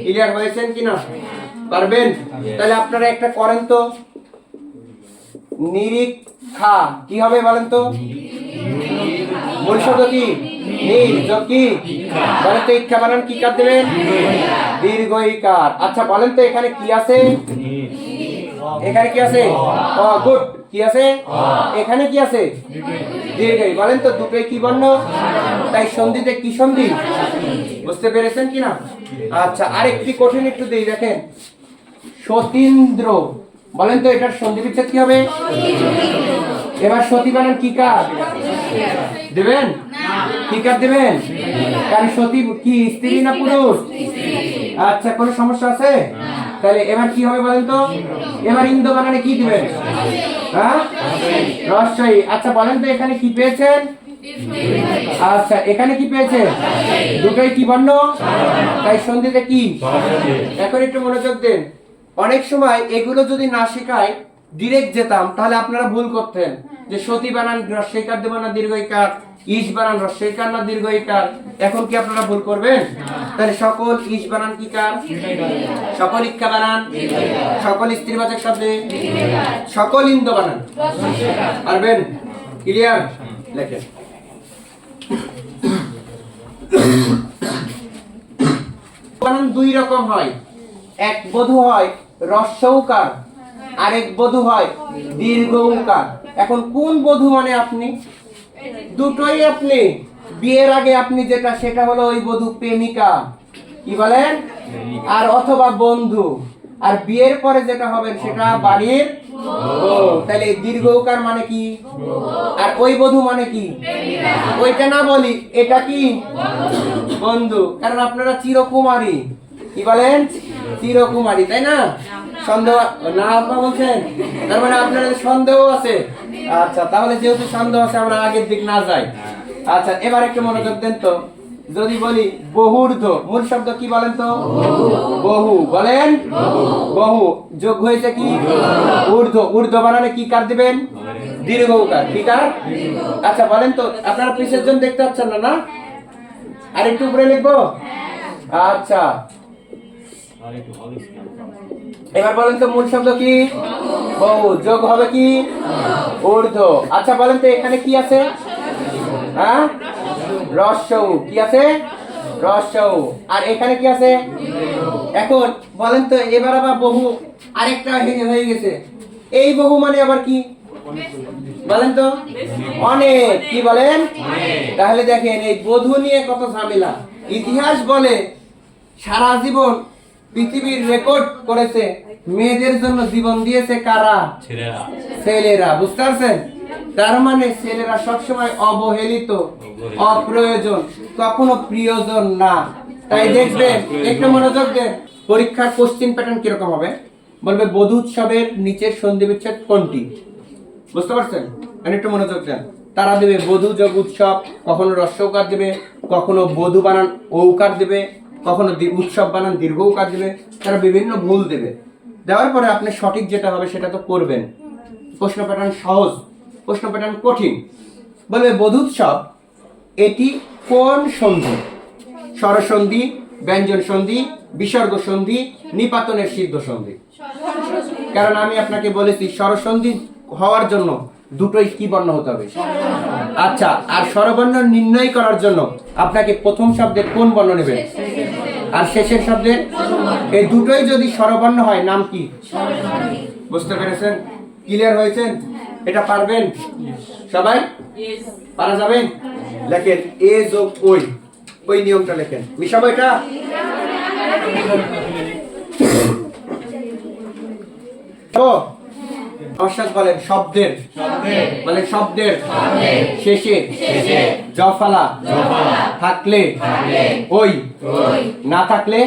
ক্লিয়ার হয়েছেন কিনা? পারবেন? তাহলে আপনারা একটা করেন তো, নিরীক্ষা কি হবে বলেন তো? মূল শব্দ কি? নীল। যোগ কি? বলেন তো, ইক্ষা বানান কি কার দেবেন? দীর্ঘইকার। আচ্ছা বলেন তো, এখানে কি আছে? এখানে কি আছে? গুড। কি আছে? এখানে কি আছে? দীর্ঘই। বলেন তো, দুটোই কি বর্ণ? তাই সন্ধিতে কি সন্ধি? বুঝতে পেরেছেন কিনা? আচ্ছা, আরেকটি কঠিন একটু দেই, দেখেন, সতীন্দ্র, বলেন তো এটার সন্ধি বিচ্ছেদ কি হবে? এবার সতী বানান কি কার দেবেন? কি কার দেবেন? কারণ সতী কি স্ত্রী না পুরুষ? আচ্ছা, কোনো সমস্যা আছে? তাহলে এবার কি হবে বলেন তো? এবার ইন্দ্র বানানে কি দিবেন? হ্যাঁ, রস্বই। আচ্ছা বলেন তো, এখানে কি পেয়েছেন? আচ্ছা, এখানে কি পেয়েছে? দুটোই কি বর্ণ? তাই সন্ধিতে কি? এখন একটু মনোযোগ দেন, অনেক সময় এগুলো যদি না শেখায়, ডিরেক্ট যেতাম, তাহলে আপনারা ভুল করতেন যে সতী বানান রস্বইকার দেব না দীর্ঘইকার, ইস বানান রস্বইকার না দীর্ঘইকার। এখন কি আপনারা ভুল করবেন? তাহলে সকল ইস বানান কি কার? সকল ইক্ষা বানান, সকল স্ত্রীবাচক শব্দে, সকল ইন্দ্র বানান। পারবেন? ক্লিয়ার? লেখেন। বানান দুই রকম হয়, এক বধূ হয় রস্বউকার, আরেক বধূ হয় দীর্ঘউকার। এখন কোন বধূ মানে আপনি? দুটোই আপনি। বিয়ের আগে আপনি যেটা, সেটা হলো ওই বধূ প্রেমিকা, কি বলেন? আর অথবা বন্ধু। আর বিয়ের পরে যেটা হবে সেটা বাড়ির বউ। তাহলে দীর্ঘউকার মানে কি? আর ওই বধূ মানে কি? ওইটা না বলি, এটা কি? বন্ধু। কারণ আপনারা চিরকুমারী, কি বলেন? চিরকুমারী, তাই না? সন্দেহ না আপনারা বলছেন, তার মানে আপনাদের সন্দেহ আছে। আচ্ছা, তাহলে যেহেতু সন্দেহ আছে, আমরা আগের দিক না যাই। আচ্ছা, এবার একটু মনোযোগ দেন তো, যদি বলি বহুর্ধ, মূল শব্দ কি বলেন তো? বহু। বলেন বহু। যোগ হয়েছে কি? ঊর্ধ্ব। ঊর্ধ্ব বানানে কি কার দিবেন? দীর্ঘউকার। কি কার? আচ্ছা বলেন তো, আপনারা পিছের জন দেখতে পাচ্ছেন না, না? আর একটু উপরে লিখবো। আচ্ছা, এবার বলেন তো, মূল শব্দ কি? বহু। যোগ হবে কি? ঊর্ধ্ব। আচ্ছা বলেন তো, এখানে কি আছে? হ্যাঁ, রস্বউ। কি আছে? রস্বউ। আর এখানে কি আছে? এখন বলেন তো, এবার আবার বহু আরেকটা হয়ে গেছে, এই বহু মানে আবার কি বলেন তো? অনেক। কি বলেন? তাহলে দেখেন, এই বধূ নিয়ে কত ঝামেলা। ইতিহাস বলে সারা জীবন পৃথিবীর রেকর্ড করেছে, মেয়েদের জন্য জীবন দিয়েছে কারা? ছেলেরা। বুঝতে পারছেন? তার মানে ছেলেরা সবসময় অবহেলিত, অপ্রয়োজন, কখনো প্রিয়জন না। তাই দেখবেন, একটু মনোযোগ দেন, পরীক্ষার কোশ্চেন প্যাটার্ন কিরকম হবে? বলবে বধূ উৎসবের নিচের সন্ধি বিচ্ছেদ কোনটি? বুঝতে পারছেন? একটু মনোযোগ দেন। তারা দেবে বধূ যোগ উৎসব, কখনো হ্রস্বকার দেবে, কখনো বধূ বানান ঔকার দেবে, কখনো উৎসব বানান দীর্ঘ উকার দেবে। তারা বিভিন্ন ভুল দেবে। দেওয়ার পরে আপনি সঠিক যেটা হবে সেটা তো করবেন। প্রশ্ন প্যাটার্ন সহজ, প্রশ্ন প্যাটার্ন কঠিন। বলবে বধূ উৎসব এটি কোন সন্ধি? স্বরসন্ধি, ব্যঞ্জন সন্ধি, বিসর্গ সন্ধি, নিপাতনের সিদ্ধ সন্ধি। কারণ আমি আপনাকে বলেছি স্বরসন্ধি হওয়ার জন্য দুটোই কি বর্ণ হতে হবে? আচ্ছা, আর স্বরবর্ণ নির্ণয় করার জন্য আপনাকে প্রথম শব্দের কোন বর্ণ নেবেন আর শেষের শব্দের? এই দুটোই যদি স্বরবর্ণ হয় নাম কি? বুঝতে পেরেছেন? ক্লিয়ার হয়েছেন? এটা পারবেন সবাই? পারা যাবেন? লেখেন এ যোগ ওই নিয়মটা লেখেন। মিশাবো এটা? বলেন শব্দের, বলেন শব্দের শেষে জফলা থাকলে ওই, না থাকলে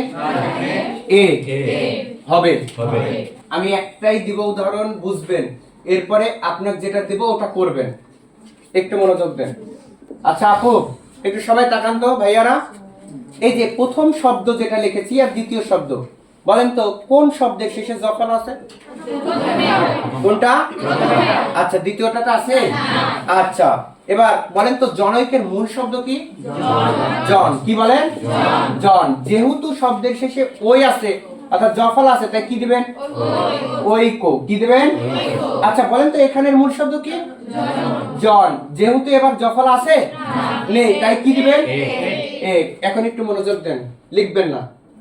এ হবে। আমি একটাই দিব উদাহরণ, বুঝবেন। এরপরে আপনার যেটা দেব ওটা করবেন। একটু মনোযোগ দেন। আচ্ছা আপু, একটু সবাই তাকান তো ভাইয়ারা। এই যে প্রথম শব্দ যেটা লিখেছি আর দ্বিতীয় শব্দ, বলেন তো কোন শব্দের শেষে জফলা আছে? কোনটা? আচ্ছা, দ্বিতীয়টা আছে। আচ্ছা, এবার বলেন তো জনৈকের মূল শব্দ কি? জন। কি বলেন? জন। যেহেতু শব্দের শেষে ওই আছে অর্থাৎ জফলা আছে, তাই কি দিবেন? ঐক্য। কি দিবেন? আচ্ছা বলেন তো এখানের মূল শব্দ কি? জন। যেহেতু এবার জফলা আছে নেই, তাই কি দিবেন? এক। এখন একটু মনোযোগ দেন, লিখবেন না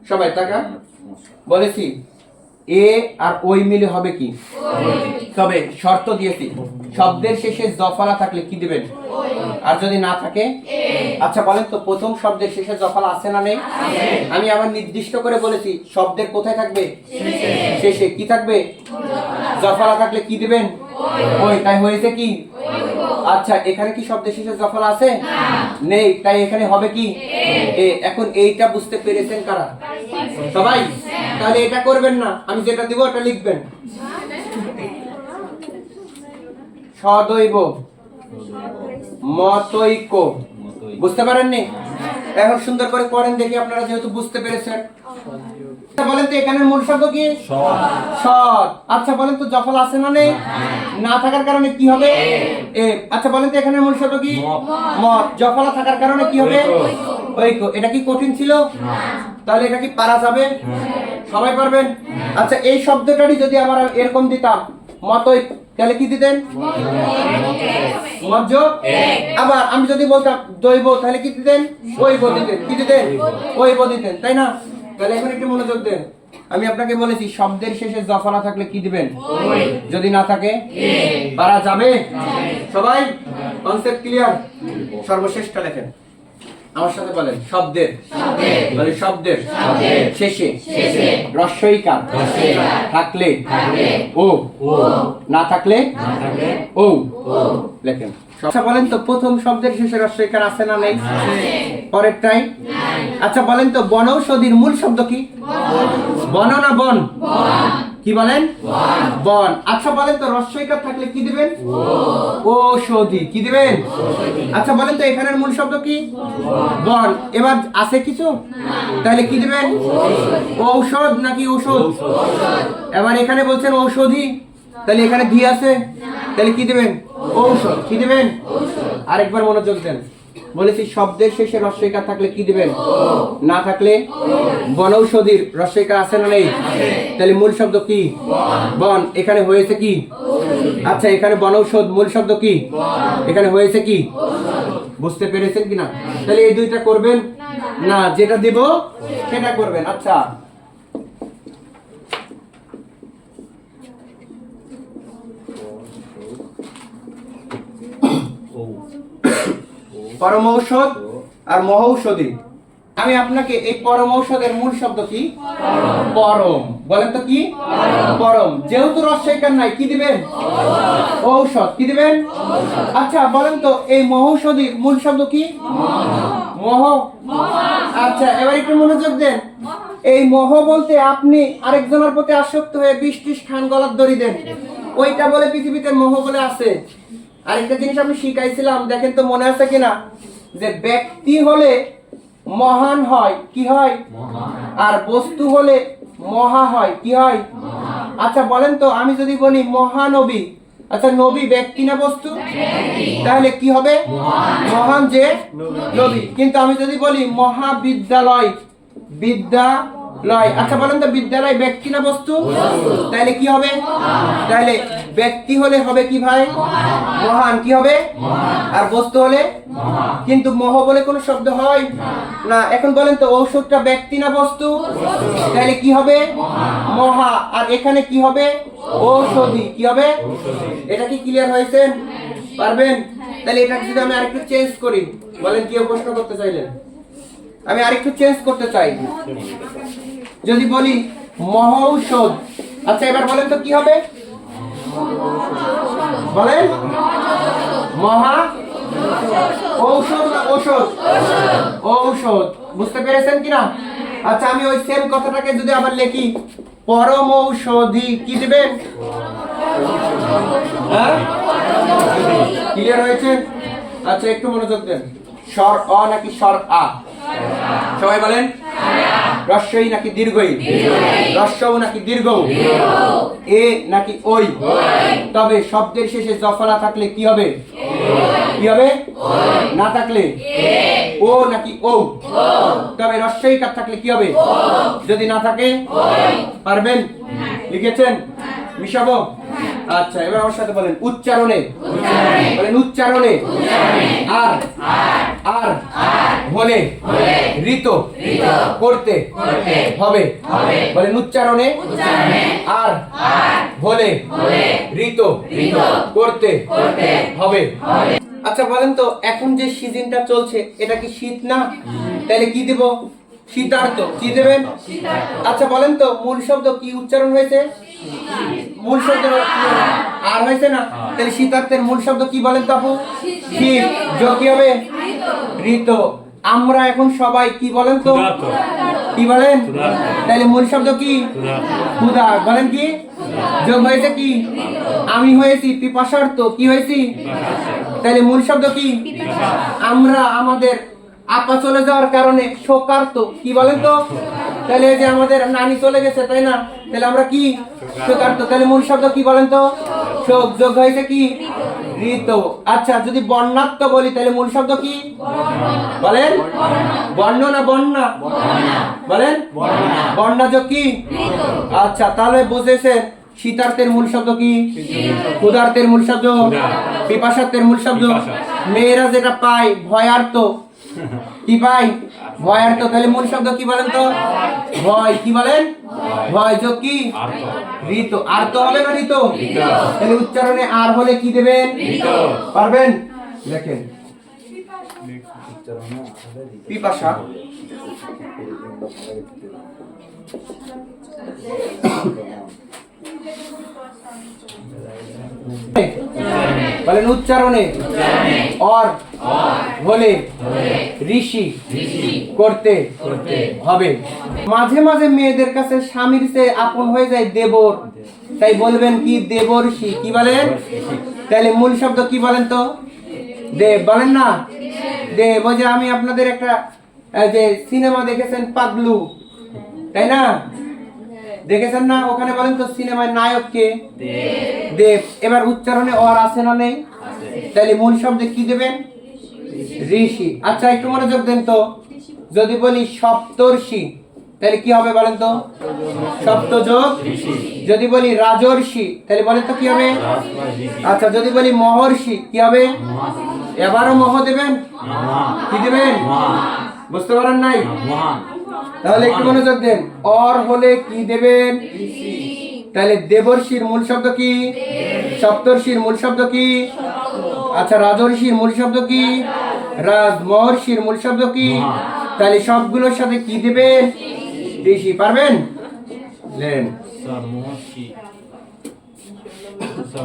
সবাই তাকান। বলেছি এ আর ওই মিলে হবে কি? তবে শর্ত দিয়েছি শব্দের শেষে জফলা থাকলে কি দিবেন? আর যদি না থাকে? আচ্ছা বলেন তো প্রথম শব্দের শেষে জফলা আছে না নেই? আমি আবার নির্দিষ্ট করে বলেছি শব্দের কোথায় থাকবে? শেষে। কি থাকবে? জফলা থাকলে কি দিবেন? ওই। তাই হয়েছে কি? আচ্ছা, এখানে কি শব্দের শেষে জফলা আছে? নেই, তাই এখানে হবে কি? এ। এখন এইটা বুঝতে পেরেছেন কারা? সবাই? তাহলে এটা করবেন না, আমি যেটা দিব ওটা লিখবেন। সদৈব, মতৈক্য। বুঝতে পারেননি? এখন সুন্দর করে করেন দেখি আপনারা, যেহেতু বুঝতে পেরেছেন। বলেন তো এখানে মূল শব্দ কি? সৎ। আচ্ছা বলেন তো জফলা আছে না নেই? না থাকার কারণে কি হবে? এ। আচ্ছা বলেন তো এখানে মূল শব্দ কি? মত। জফলা থাকার কারণে কি হবে? ঐক্য। এটা কি কঠিন ছিল? তাহলে এটা কি পারা যাবে? সবাই পারবেন? আচ্ছা, এই শব্দটারই যদি আমরা এরকম দিতাম মতৈ, তাহলে কি দিতেন? মজ্জ। আবার আমি যদি বলতাম দৈব, তাহলে কি দিতেন? ওইব দিতেন। কি দিতেন? ওইব দিতেন, তাই না? তাহলে এখন একটু মনোযোগ দেন। আমি আপনাকে বলেছি শব্দের শেষে জফলা থাকলে কি দিবেন? যদি না থাকে? পারা যাবে? সবাই কনসেপ্ট ক্লিয়ার? সর্বশেষটা লেখেন আমার সাথে, বলেন শব্দের, বলেন শব্দের শেষে হ্রস্বইকার থাকলে ও, না থাকলে ও। লেখেন। আচ্ছা বলেন তো প্রথম শব্দের শেষে হ্রস্বইকার আছে না নেই? পরেরটাই। আচ্ছা বলেন তো বনৌষধির মূল শব্দ কি? বন না বন? কি বলেন? বন। আচ্ছা বলেন তো হ্রস্বইকার থাকলে কি দিবেন? ঔষধি। কি দিবেন? আচ্ছা বলেন তো এখানের মূল শব্দ কি? বন। এবার আছে কিছু? তাহলে কি দিবেন? ঔষধ নাকি ঔষধ? এবার এখানে বলছেন ঔষধি, তাহলে এখানে ধি আছে, তাহলে কি দিবেন? ঔষধ। কি দিবেন? আরেকবার মনোযোগ দেন। বলেছি শব্দের শেষে হ্রস্বইকার থাকলে কি দিবেন? না থাকলে? বনৌষধির হ্রস্বইকার আছে না নেই? তাহলে মূল শব্দ কি? বন। এখানে হয়েছে কি? আচ্ছা, এখানে বনৌষধ মূল শব্দ কি? এখানে হয়েছে কি? বুঝতে পেরেছেন কিনা? তাহলে এই দুইটা করবেন না, যেটা দেব সেটা করবেন। আচ্ছা পরমৌষধ আর মহৌষধি আমি আপনাকে এই পরম ঔষধের মূল শব্দ কি? পরম। বলেন তো কি? পরম। যেহেতু রস্বইকার নাই, কি দিবেন? ঔষধ। কি দিবেন? আচ্ছা বলেন তো এই মহৌষধির মূল শব্দ কি? মহ। আচ্ছা এবার একটু মনোযোগ দেন। এই মহ বলতে আপনি আরেকজনের প্রতি আসক্ত হয়ে 20-30 খান গলার দড়ি দেন, ওইটা বলে পৃথিবীতে মোহ বলে আছে। আরেকটা জিনিস আমি শিখাইছিলাম, দেখেন তো মনে আছে কিনা, যে ব্যক্তি হলে মহান হয়, কি হয়? আর বস্তু হলে মহা হয়, কি হয়? আচ্ছা বলেন তো আমি যদি বলি মহানবী, আচ্ছা নবী ব্যক্তি না বস্তু? তাহলে কি হবে? মহান যে নবী। কিন্তু আমি যদি বলি মহাবিদ্যালয়, বিদ্যালয়, আচ্ছা বলেন তো বিদ্যালয় ব্যক্তি না বস্তু? তাহলে কি হবে? তাহলে ব্যক্তি হলে হবে কি ভাই? মহান। কি হবে? আর বস্তু হলে? কিন্তু মহ বলে কোনো শব্দ হয় না। এখন বলেন তো ঔষধটা ব্যক্তি না বস্তু? তাহলে কি হবে? মহা। আর এখানে কি হবে? ঔষধি। কি হবে? এটা কি ক্লিয়ার হয়েছে? পারবেন? তাহলে এটা যদি আমি আরেকটু চেঞ্জ করি, বলেন কেউ প্রশ্ন করতে চাইলেন? আমি আরেকটু চেঞ্জ করতে চাই, যদি বলি মহৌষধ, আচ্ছা এবার বলেন তো কি হবে? বলেন মহা ঔষধ না ঔষধ? ঔষধ। বুঝতে পেরেছেন কিনা? আচ্ছা আমি ওই সেম কথাটাকে যদি আবার লিখি পরম ঔষধি, কি দিবেন? হ্যাঁ ক্লিয়ার হয়েছে? আচ্ছা একটু মনোযোগ দেন। স্বর অ নাকি স্বর আ? সবাই বলেন। রস্বই নাকি দীর্ঘই? রস্বউ নাকি দীর্ঘ? এ নাকি ওই? তবে শব্দের শেষে জফলা থাকলে কি হবে? কি হবে? না থাকলে ও নাকি ও? তবে রস্বইকার থাকলে কি হবে? যদি না থাকে? পারবেন? লিখেছেন? মিশাবো? আচ্ছা এবার আমার সাথে বলেন উচ্চারণে। বলেন উচ্চারণে। আর আর হলে ঋত করতে হবে। বলেন উচ্চারণে আর হলে ঋত করতে হবে। আচ্ছা বলেন তো এখন যে সিজনটা চলছে এটা কি শীত না? তাহলে কি দিব? শীতার্ত। কি দেবেন? আচ্ছা বলেন তো মূল শব্দ কি উচ্চারণ হয়েছে? মূল শব্দ আর হয়েছে না? তাহলে শীতার্থের মূল শব্দ কি বলেন তো আপু? শীত। যোগ কি হবে? ঋত। আমরা এখন সবাই কি বলেন তো? কি বলেন? তাহলে মূল শব্দ কি? ক্ষুধা। বলেন কি? যোগ হয়েছে কি? আমি হয়েছি পিপাসার্থ। কি হয়েছি? তাহলে মূল শব্দ কি? আমরা আমাদের আপা চলে যাওয়ার কারণে শোকার্ত। কি বলেন তো? তাহলে যে আমাদের নানি চলে গেছে, তাই না? তাহলে আমরা কি? শোকার্ত। তাহলে মূল শব্দ কি বলেন তো? শোক। যোগ হয়েছে কি? ঋত। আচ্ছা যদি বর্ণাত্ম বলি তাহলে মূল শব্দ কি? বলেন বর্ণ না বন্যা? বলেন বন্যা। যোগ কি? আচ্ছা তাহলে বুঝেছেন শীতার্থের মূল শব্দ কি? ক্ষুধার্থের মূল শব্দ? পিপাসার্থের মূল শব্দ? মেয়েরা যেটা পায় ভয়ার্থ, কি পাই? ভয়ার্থ। তাহলে মূল শব্দ কি বলেন তো? ভয়। কি বলেন? ভয়। যোগ কি? ঋত। আর্ত হবে না ঋত? তাহলে উচ্চারণে আর হলে কি দেবেন? পারবেন? দেখেন পিপাসা বলেন উচ্চারণে অর হলে ঋষি করতে হবে। মাঝে মাঝে মেয়েদের কাছে স্বামীর চেয়ে আপন হয়ে যায় দেবর, তাই বলবেন কি? দেবর্ষি। কি বলেন? তাহলে মূল শব্দ কি বলেন তো? দেব। বলেন না দেব। ওই যে আমি আপনাদের একটা যে সিনেমা দেখেছেন পাগলু, তাই না? দেখেছেন না? ওখানে বলেন তো সিনেমার নায়ক কে? দেব। এবার উচ্চারণে অর আছে না নেই? তাহলে মূল শব্দে কি দেবেন? ঋষি। আচ্ছা একটু মনোযোগ দেন তো, যদি বলি সপ্তর্ষি তাহলে কি হবে বলেন তো? সপ্ত যোগ। যদি বলি রাজর্ষি তাহলে বলেন তো কি হবে? আচ্ছা যদি বলি মহর্ষি কি হবে? এবারও মহ দেবেন? কি দেবেন? বুঝতে পারেন নাই? তাহলে একটু মনোযোগ দেন। অর হলে কি দেবেন? তাহলে দেবর্ষির মূল শব্দ কি? সপ্তর্ষির মূল শব্দ কি? আচ্ছা রাজর্ষির মূল শব্দ কি? রাজ। মহর্ষির মূল শব্দ কি? তাহলে সবগুলোর সাথে কি দিবেন? ডিসি। পারবেন? লেন।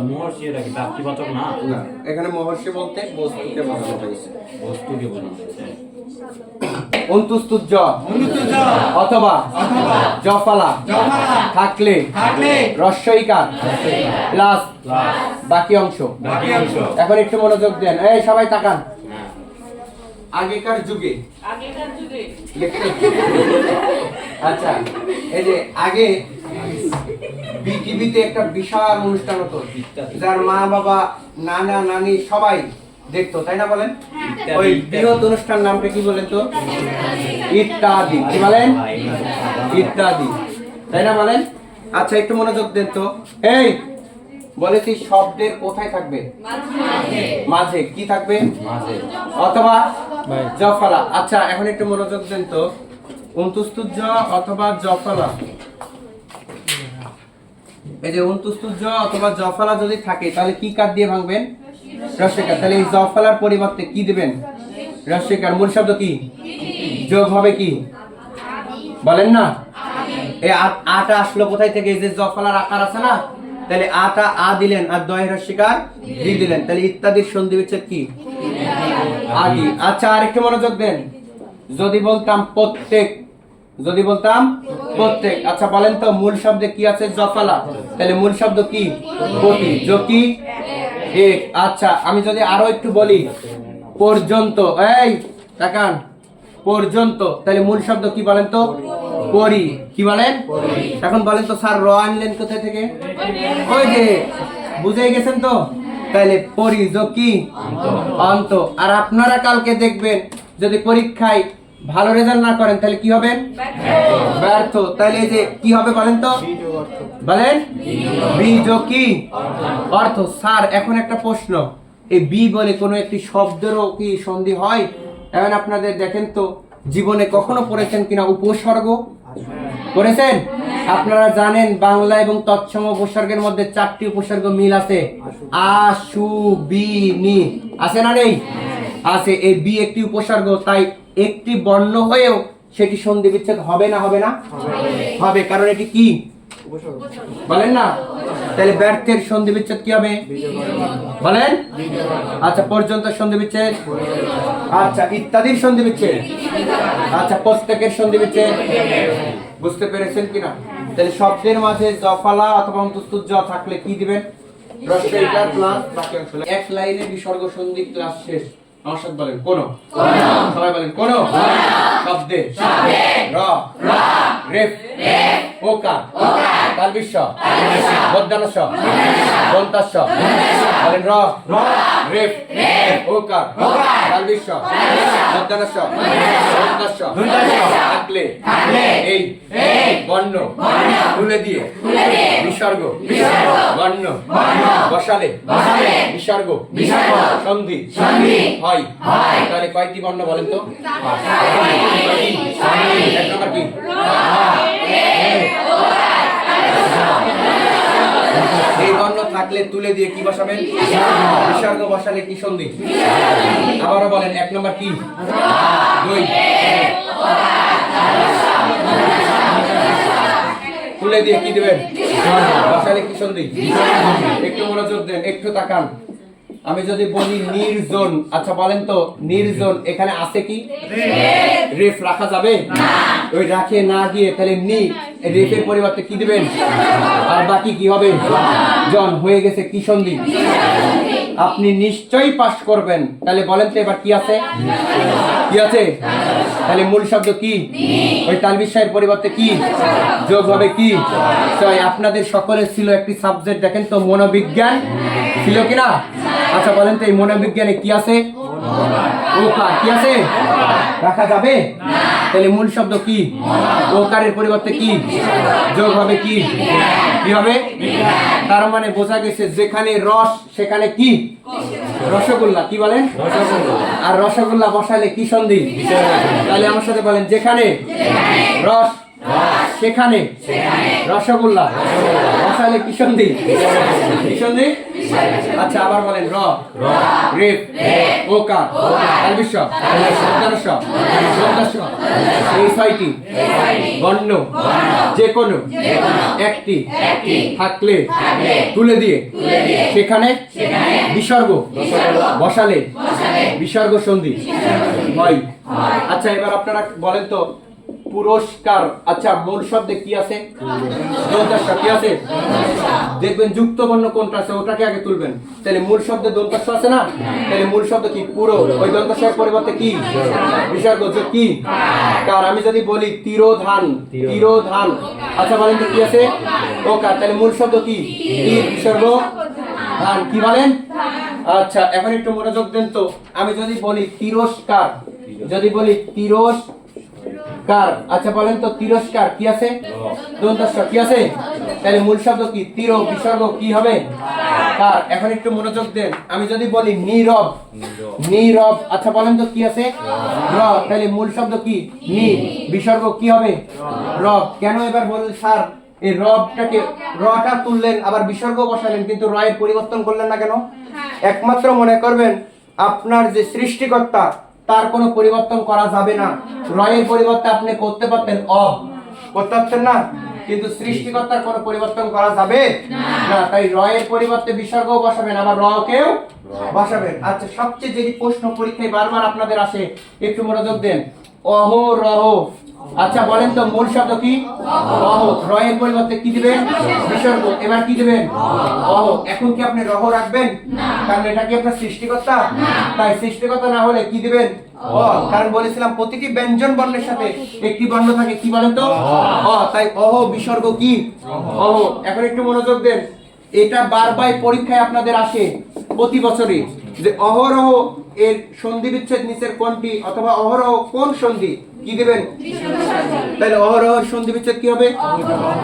মহর্ষি এটা কি তাত্ত্বিকবাচক না? না, এখানে মহর্ষি বলতে বস্তুকে বোঝানো হয়েছে। বস্তুকে বোঝানো হয়েছে। অন্তুস্তুজ অথবা জফলা থাকলে রস্বইকার প্লাস বাকি অংশ। এখন একটু মনোযোগ দেন, এই সবাই তাকান। আগেকার যুগে আচ্ছা, এই যে আগে বিটিভিতে একটা বিশাল অনুষ্ঠান হতো, যার মা বাবা নানা নানি সবাই দেখতো, তাই না বলেন? ওই বৃহৎ অনুষ্ঠান নামটা কি বলেন তো? ইত্যাদি। কি বলেন? ইত্যাদি, তাই না বলেন? আচ্ছা একটু মনোযোগ দেন তো। এই বলেছি শব্দের কোথায় থাকবে? মাঝে। কি থাকবে? অথবা জফলা। আচ্ছা এখন একটু মনোযোগ দেন তো। অন্তুস্তুজ অথবা জফলা, এই যে অন্তুস্তুজ অথবা জফলা যদি থাকে তাহলে কি কার দিয়ে ভাঙবেন? রস্বইকার। তাহলে এই জফলার পরিবর্তে কি দিবেন? রস্বইকার। মূল শব্দ কি? যোগ হবে কি বলেন না? এই আটা আসলো কোথায় থেকে? এই যে জফলার আকার আছে না, তাহলে আটা আ দিলেন আর দয়ের রস্বইকার দি দিলেন, তাহলে ইত্যাদির সন্ধি বিচ্ছেদ কি? আদি। আচ্ছা আরেকটু মনোযোগ দেন। যদি বলতাম প্রত্যেক, যদি বলতাম প্রত্যেক, আচ্ছা বলেন তো মূল শব্দে কি আছে? জফলা। তাহলে মূল শব্দ কি? প্রতি। যোগ কি? এক। আচ্ছা আমি যদি আরো একটু বলি, পর্যন্ত, এই তাকান, পর্যন্ত, তাহলে মূল শব্দ কি বলেন তো? পরি। কি বলেন? এখন বলেন তো স্যার র আনলেন কোথায় থেকে? ওই যে বুঝে গেছেন তো? তাহলে পরি যোগ কি? অন্ত। আর আপনারা কালকে দেখবেন যদি পরীক্ষায় ভালো রেজাল্ট না করেন তাহলে কি হবে? ব্যর্থ। তাহলে এই যে কি হবে বলেন তো? বলেন বি যোগ কি? অর্থ। স্যার এখন একটা প্রশ্ন, এই বি বলে কোনো একটি শব্দেরও কি সন্ধি হয়? এখন আপনাদের দেখেন তো, জীবনে কখনো পড়েছেন কিনা উপসর্গ? পড়েছেন? আপনারা জানেন বাংলা এবং তৎসম উপসর্গের মধ্যে 4টি উপসর্গ মিল আছে। আ, সু, বি, নি আছে না নেই? আছে। এই বি একটি উপসর্গ, তাই একটি বর্ণ হয়েও সেটি সন্ধি বিচ্ছেদ হবে না? হবে না? হবে, কারণ এটি কি বলেন না? তাহলে ব্যর্থের সন্ধি বিচ্ছেদ কি হবে বলেন? আচ্ছা পর্যন্ত সন্ধি বিচ্ছেদ। আচ্ছা ইত্যাদির সন্ধি বিচ্ছেদ। আচ্ছা প্রত্যেকের সন্ধি বিচ্ছেদ। বুঝতে পেরেছেন কিনা? তাহলে শব্দের মাঝে জফলা অথবা অন্তুস্তুজ জ থাকলে কি দিবেন? রস্বইকার প্লাস বাকি অংশ। এক লাইনে বিসর্গ সন্ধি ক্লাস শেষ। আমার সাথে বলেন কোন? সবাই বলেন কোন? শব্দে র রেফ ওকার তালবিস্য বদ্যানস্য দন্তাস্য। বলেন র রেফ ওকার তালবিস্য বদ্যানস্য দন্তাস্য থাকলে এই বর্ণ তুলে দিয়ে বিসর্গ বর্ণ বসালে বিসর্গ সন্ধি হয়। তাহলে কয়টি বর্ণ বলেন তো? এক নম্বর কি? এই বর্ণ থাকলে তুলে দিয়ে কি বসাবেন? বিসর্গ বসালে কি সন্ধি? আবারও বলেন, এক নম্বর কি? দুই। তুলে দিয়ে কি দিবেন? বসালে কি সন্ধি? একটু মনোযোগ দেন, একটু তাকান। আমি যদি বলি নির্জন, আচ্ছা বলেন তো নির্জন এখানে আছে কি? রেফ রাখা যাবে? ওই রাখে না গিয়ে তাহলে নি রেফের পরিবর্তে কি দিবেন? আর বাকি কি হবে? জন। হয়ে গেছে কি সন্ধি? আপনি নিশ্চয়ই পাস করবেন। তাহলে বলেন তো এবার কি আছে? কি আছে? তাহলে মূল শব্দ কি? ওই তালবিস্যের পরিবর্তে কি যোগ হবে? কি? আপনাদের সকলের ছিল একটি সাবজেক্ট, দেখেন তো মনোবিজ্ঞান ছিল কিনা? আচ্ছা বলেন তো এই মনোবিজ্ঞানে কি আছে? ওকার। কি আছে? রাখা যাবে? তাহলে মূল শব্দ কি? ওকারের পরিবর্তে কি যোগ হবে? কি? কি হবে? তার মানে বোঝা গেছে যেখানে রস সেখানে কি? রসগোল্লা। কি বলেন? আর রসগোল্লা বসালে কি সন্ধি? তাহলে আমার সাথে বলেন, যেখানে রস সেখানে রসগোল্লা বসালে কি সন্ধি? কি সন্ধি? আচ্ছা আবার বলেন র রেপ ওকার তালবিশ শব্দাংশ শব্দাংশ এই ছয়টি বর্ণ যে কোনো একটি থাকলে তুলে দিয়ে সেখানে বিসর্গ বসালে বিসর্গ সন্ধি হয়। আচ্ছা এবার আপনারা বলেন তো পুরস্কার, আচ্ছা মূল শব্দে কি আছে? দন্তাস্ব কি আছে? দেখবেন যুক্ত বর্ণ কোনটা আছে ওটাকে আগে তুলবেন। তাহলে মূল শব্দে দন্তাস্ব আছে না? তাহলে মূল শব্দ কি? পুরো। ওই দন্তাস্বের পরিবর্তে কি? বিসর্গ যে কি? কার। আমি যদি বলি তিরোধান, তিরোধান, আচ্ছা বলেন তো কি আছে? ওকার। তাহলে মূল শব্দ কি? তীর বিসর্গ ধান। কি বলেন? আচ্ছা এখন একটু মনোযোগ দেন তো। আমি যদি বলি তিরস্কার, যদি বলি তিরস্কার, আচ্ছা বলেন তো তিরস্কার কি আছে? দন্তাস্ব কি আছে? তাহলে মূল শব্দ কি? তির বিসর্গ কি হবে? কার। এখন একটু মনোযোগ দেন। আমি যদি বলি নীরব, নীরব, আচ্ছা বলেন তো কি আছে? র। তাহলে মূল শব্দ কি? নি বিসর্গ কি হবে? রব। কেন এবার বলেন স্যার এই রবটাকে রটা তুললেন আবার বিসর্গ বসালেন কিন্তু রয়ের পরিবর্তন করলেন না কেন? একমাত্র মনে করবেন আপনার যে সৃষ্টিকর্তা তার কোনো পরিবর্তন করা যাবে না। রয়ের পরিবর্তে আপনি করতে পারতেন অব, করতে পারতেন না, কিন্তু সৃষ্টিকর্তার কোনো পরিবর্তন করা যাবে না। তাই রয়ের পরিবর্তে বিসর্গ বসাবেন আবার রকেও বসাবেন। আচ্ছা সবচেয়ে যেটি প্রশ্ন পরীক্ষায় বারবার আপনাদের আসে একটু মনোযোগ দেন, অহরহ, আচ্ছা বলেন তো মূল শব্দ কি? অহ। রয়ের পরিবর্তে কি দিবেন? বিসর্গ। এবার কি দিবেন? অহ। এখন কি আপনি রহ রাখবেন? কারণ এটা কি আপনার সৃষ্টিকর্তা? তাই সৃষ্টিকর্তা না হলে কি দিবেন? অ। কারণ বলেছিলাম প্রতিটি ব্যঞ্জন বর্ণের সাথে একটি বর্ণ থাকে, কি বলেন তো? অ। তাই অহ বিসর্গ কি? অহ। এখন একটু মনোযোগ দেন, এটা বারবার পরীক্ষায় আপনাদের আসে প্রতি বছরই যে অহরহ এর সন্ধি বিচ্ছেদ নিচের কোনটি, অথবা অহরহ কোন সন্ধি, কি দিবেন? তাহলে অহরহ সন্ধি বিচ্ছেদ কি হবে?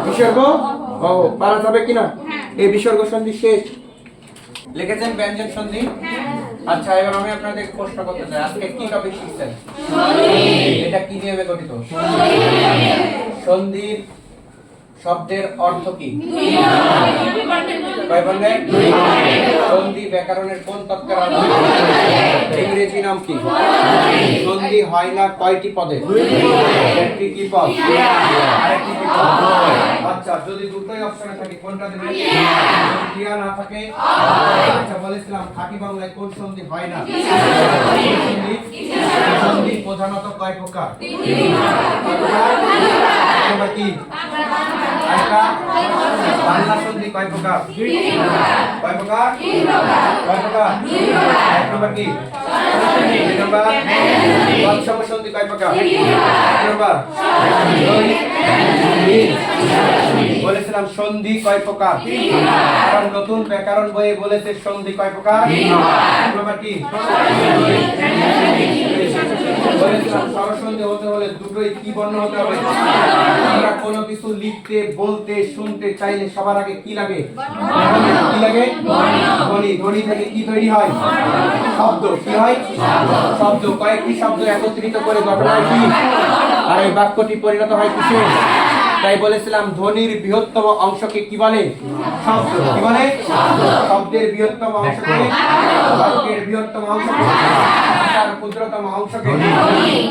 বিসর্গ অহ। পারা যাবে কিনা? এই বিসর্গ সন্ধি শেষ। লিখেছেন ব্যঞ্জন সন্ধি? আচ্ছা এবার আমি আপনাদের প্রশ্ন করতে চাই, আজকে কি টপিক শিখছেন? এটা কি নিয়মে গঠিত? সন্ধির শব্দের অর্থ কি? কয় বর্ণে? সন্ধি ব্যাকরণের কোন তত্ত্বের অর্থ? ইংরেজি নাম কি? সন্ধি হয় না কয়টি পদে? একটি কি পদ? আরেকটি কি পদ? আচ্ছা যদি দুটোই অপশনে থাকে কোনটা দেবেন? যদি ক্রিয়া না থাকে, আচ্ছা বলেছিলাম খাঁটি বাংলায় কোন সন্ধি হয় না? সন্ধি প্রধানত কয় প্রকার? নাম্বার কি? আরেকটা বাংলা সন্ধি কয় প্রকার? কয় প্রকার? কয় প্রকার? এক নম্বর কি? দুই নম্বর তৎসম সন্ধি কয় প্রকার? এক নম্বর বলেছিলাম সন্ধি কয় প্রকার? কারণ নতুন ব্যাকরণ বইয়ে বলেছে সন্ধি কয় প্রকার? এক নম্বর কি? বলেছিলাম স্বরসন্ধি হতে হলে দুটোই কি বর্ণ হতে হবে? আমরা কোনো কিছু লিখতে বলতে শুনতে চাইলে সবার আগে কি লাগে? কি লাগে? ধ্বনি। ধ্বনি থেকে কি তৈরি হয়? শব্দ। কি হয়? শব্দ। কয়েকটি শব্দ একত্রিত করে গঠন হয় কি? আর এই বাক্যটি পরিণত হয় কিসে? তাই বলেছিলাম ধ্বনির বৃহত্তম অংশকে কি বলে? শব্দ। কি বলে? শব্দের বৃহত্তম অংশকে, বাক্যের বৃহত্তম অংশকে, ভাষার ক্ষুদ্রতম অংশকে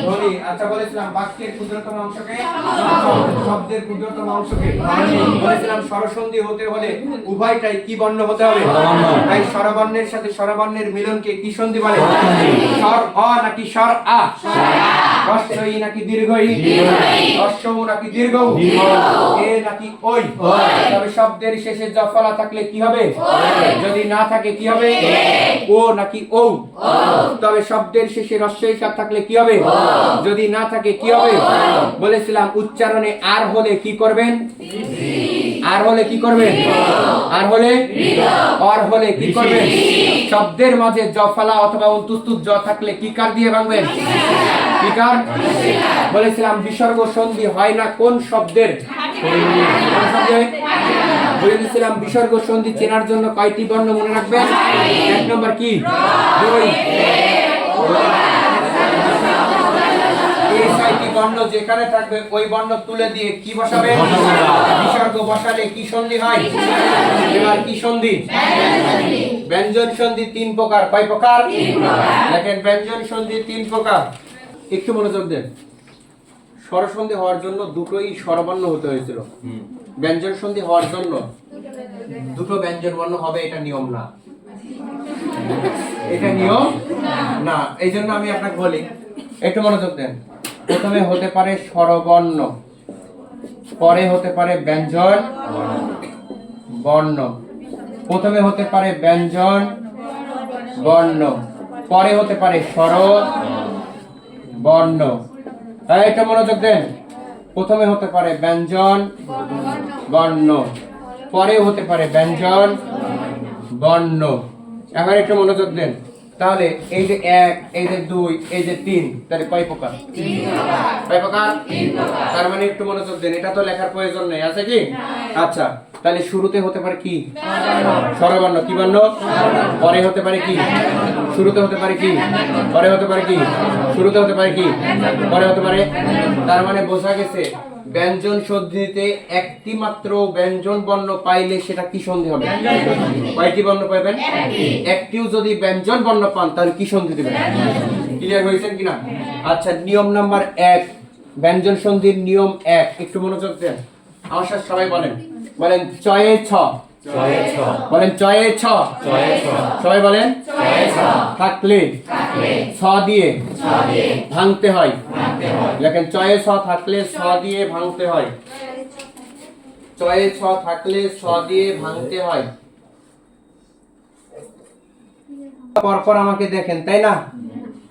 ধ্বনি। আচ্ছা বলেছিলাম বাক্যের ক্ষুদ্রতম অংশকে, শব্দের ক্ষুদ্রতম অংশকে বলেছিলাম স্বরসন্ধি হতে হলে উভয়টাই কি বর্ণ হতে হবে? তাই স্বরবর্ণের সাথে স্বরবর্ণের মিলনকে কি সন্ধি বলে? স্বর অ নাকি স্বর আ? হ্রস্ব ই নাকি দীর্ঘ ই? হ্রস্ব উ নাকি দীর্ঘ উ? এ নাকি ওই? তবে শব্দের শেষে জফলা থাকলে কি হবে? যদি না থাকে কি হবে? ও নাকি ও? তবে শব্দের শেষে হ্রস্ব ই থাকলে কি হবে? যদি না থাকে কি হবে? বলেছিলাম উচ্চারণে আর হলে কি করবেন? আর হলে কি করবেন? আর হলে অর হলে কি করবেন? শব্দের মাঝে জফলা অথবা অন্তুস্তুত জ থাকলে কি কার দিয়ে ভাঙবেন? কি কার? বলেছিলাম বিসর্গ সন্ধি হয় না কোন শব্দের? কোন শব্দের? বলে দিয়েছিলাম বিসর্গ সন্ধি চেনার জন্য কয়টি বর্ণ মনে রাখবেন? এক নম্বর কি? দুই। এই ছয়টি বর্ণ যেখানে থাকবে ওই বর্ণ তুলে দিয়ে কি বসাবে? বিসর্গ বসালে কি সন্ধি হয়? এবার কি সন্ধি? ব্যঞ্জন সন্ধি 3 প্রকার। কয় প্রকার? দেখেন ব্যঞ্জন সন্ধি 3 প্রকার। একটু মনোযোগ দেন। স্বরসন্ধি হওয়ার জন্য দুটোই স্বরবর্ণ হতে হয়েছিল। ব্যঞ্জন সন্ধি হওয়ার জন্য দুটো ব্যঞ্জন বর্ণ হবে, এটা নিয়ম না। এটা নিয়ম না, এই জন্য আমি আপনাকে বলি একটু মনোযোগ দেন। প্রথমে হতে পারে স্বরবর্ণ, পরে হতে পারে ব্যঞ্জন বর্ণ। প্রথমে হতে পারে ব্যঞ্জন বর্ণ, পরে হতে পারে স্বর বর্ণ। এটা মনোযোগ দেন। প্রথমে হতে পারে ব্যঞ্জন বর্ণ, পরে হতে পারে ব্যঞ্জন বর্ণ। এবার একটু মনোযোগ দেন। তাহলে এই যে 1, এই যে 2, এই যে 3, তাহলে কয় প্রকার? 3 প্রকার। তার মানে একটু মনোযোগ দেন, এটা তো লেখার প্রয়োজন নেই, আছে কি? আচ্ছা, তাহলে শুরুতে হতে পারে কি? স্বরবর্ণ। কি বর্ণ? পরে হতে পারে কি? শুরুতে হতে পারে কি? পরে হতে পারে কি? শুরুতে হতে পারে কি? পরে হতে পারে। তার মানে বোঝা গেছে ব্যঞ্জন সন্ধিতে একটি মাত্র ব্যঞ্জন বর্ণ পাইলে সেটা কি সন্ধি হবে? কয়টি বর্ণ পাবেন? একটিও যদি ব্যঞ্জন বর্ণ পান তাহলে কি সন্ধি দিবেন? ক্লিয়ার হয়েছেন কিনা? আচ্ছা, নিয়ম নাম্বার 1, ব্যঞ্জন সন্ধির নিয়ম 1, একটু মনোযোগ দেন। আমার সাথে সবাই বলেন, বলেন চয়ে ছ। বলেন চয়ে ছ। সবাই বলেন থাকলে ছ দিয়ে ভাঙতে হয়। দেখেন চয়ে ছ থাকলে ছ দিয়ে ভাঙতে হয়। চয়ে ছ থাকলে ছ দিয়ে ভাঙতে হয়। পরপর আমাকে দেখেন, তাই না?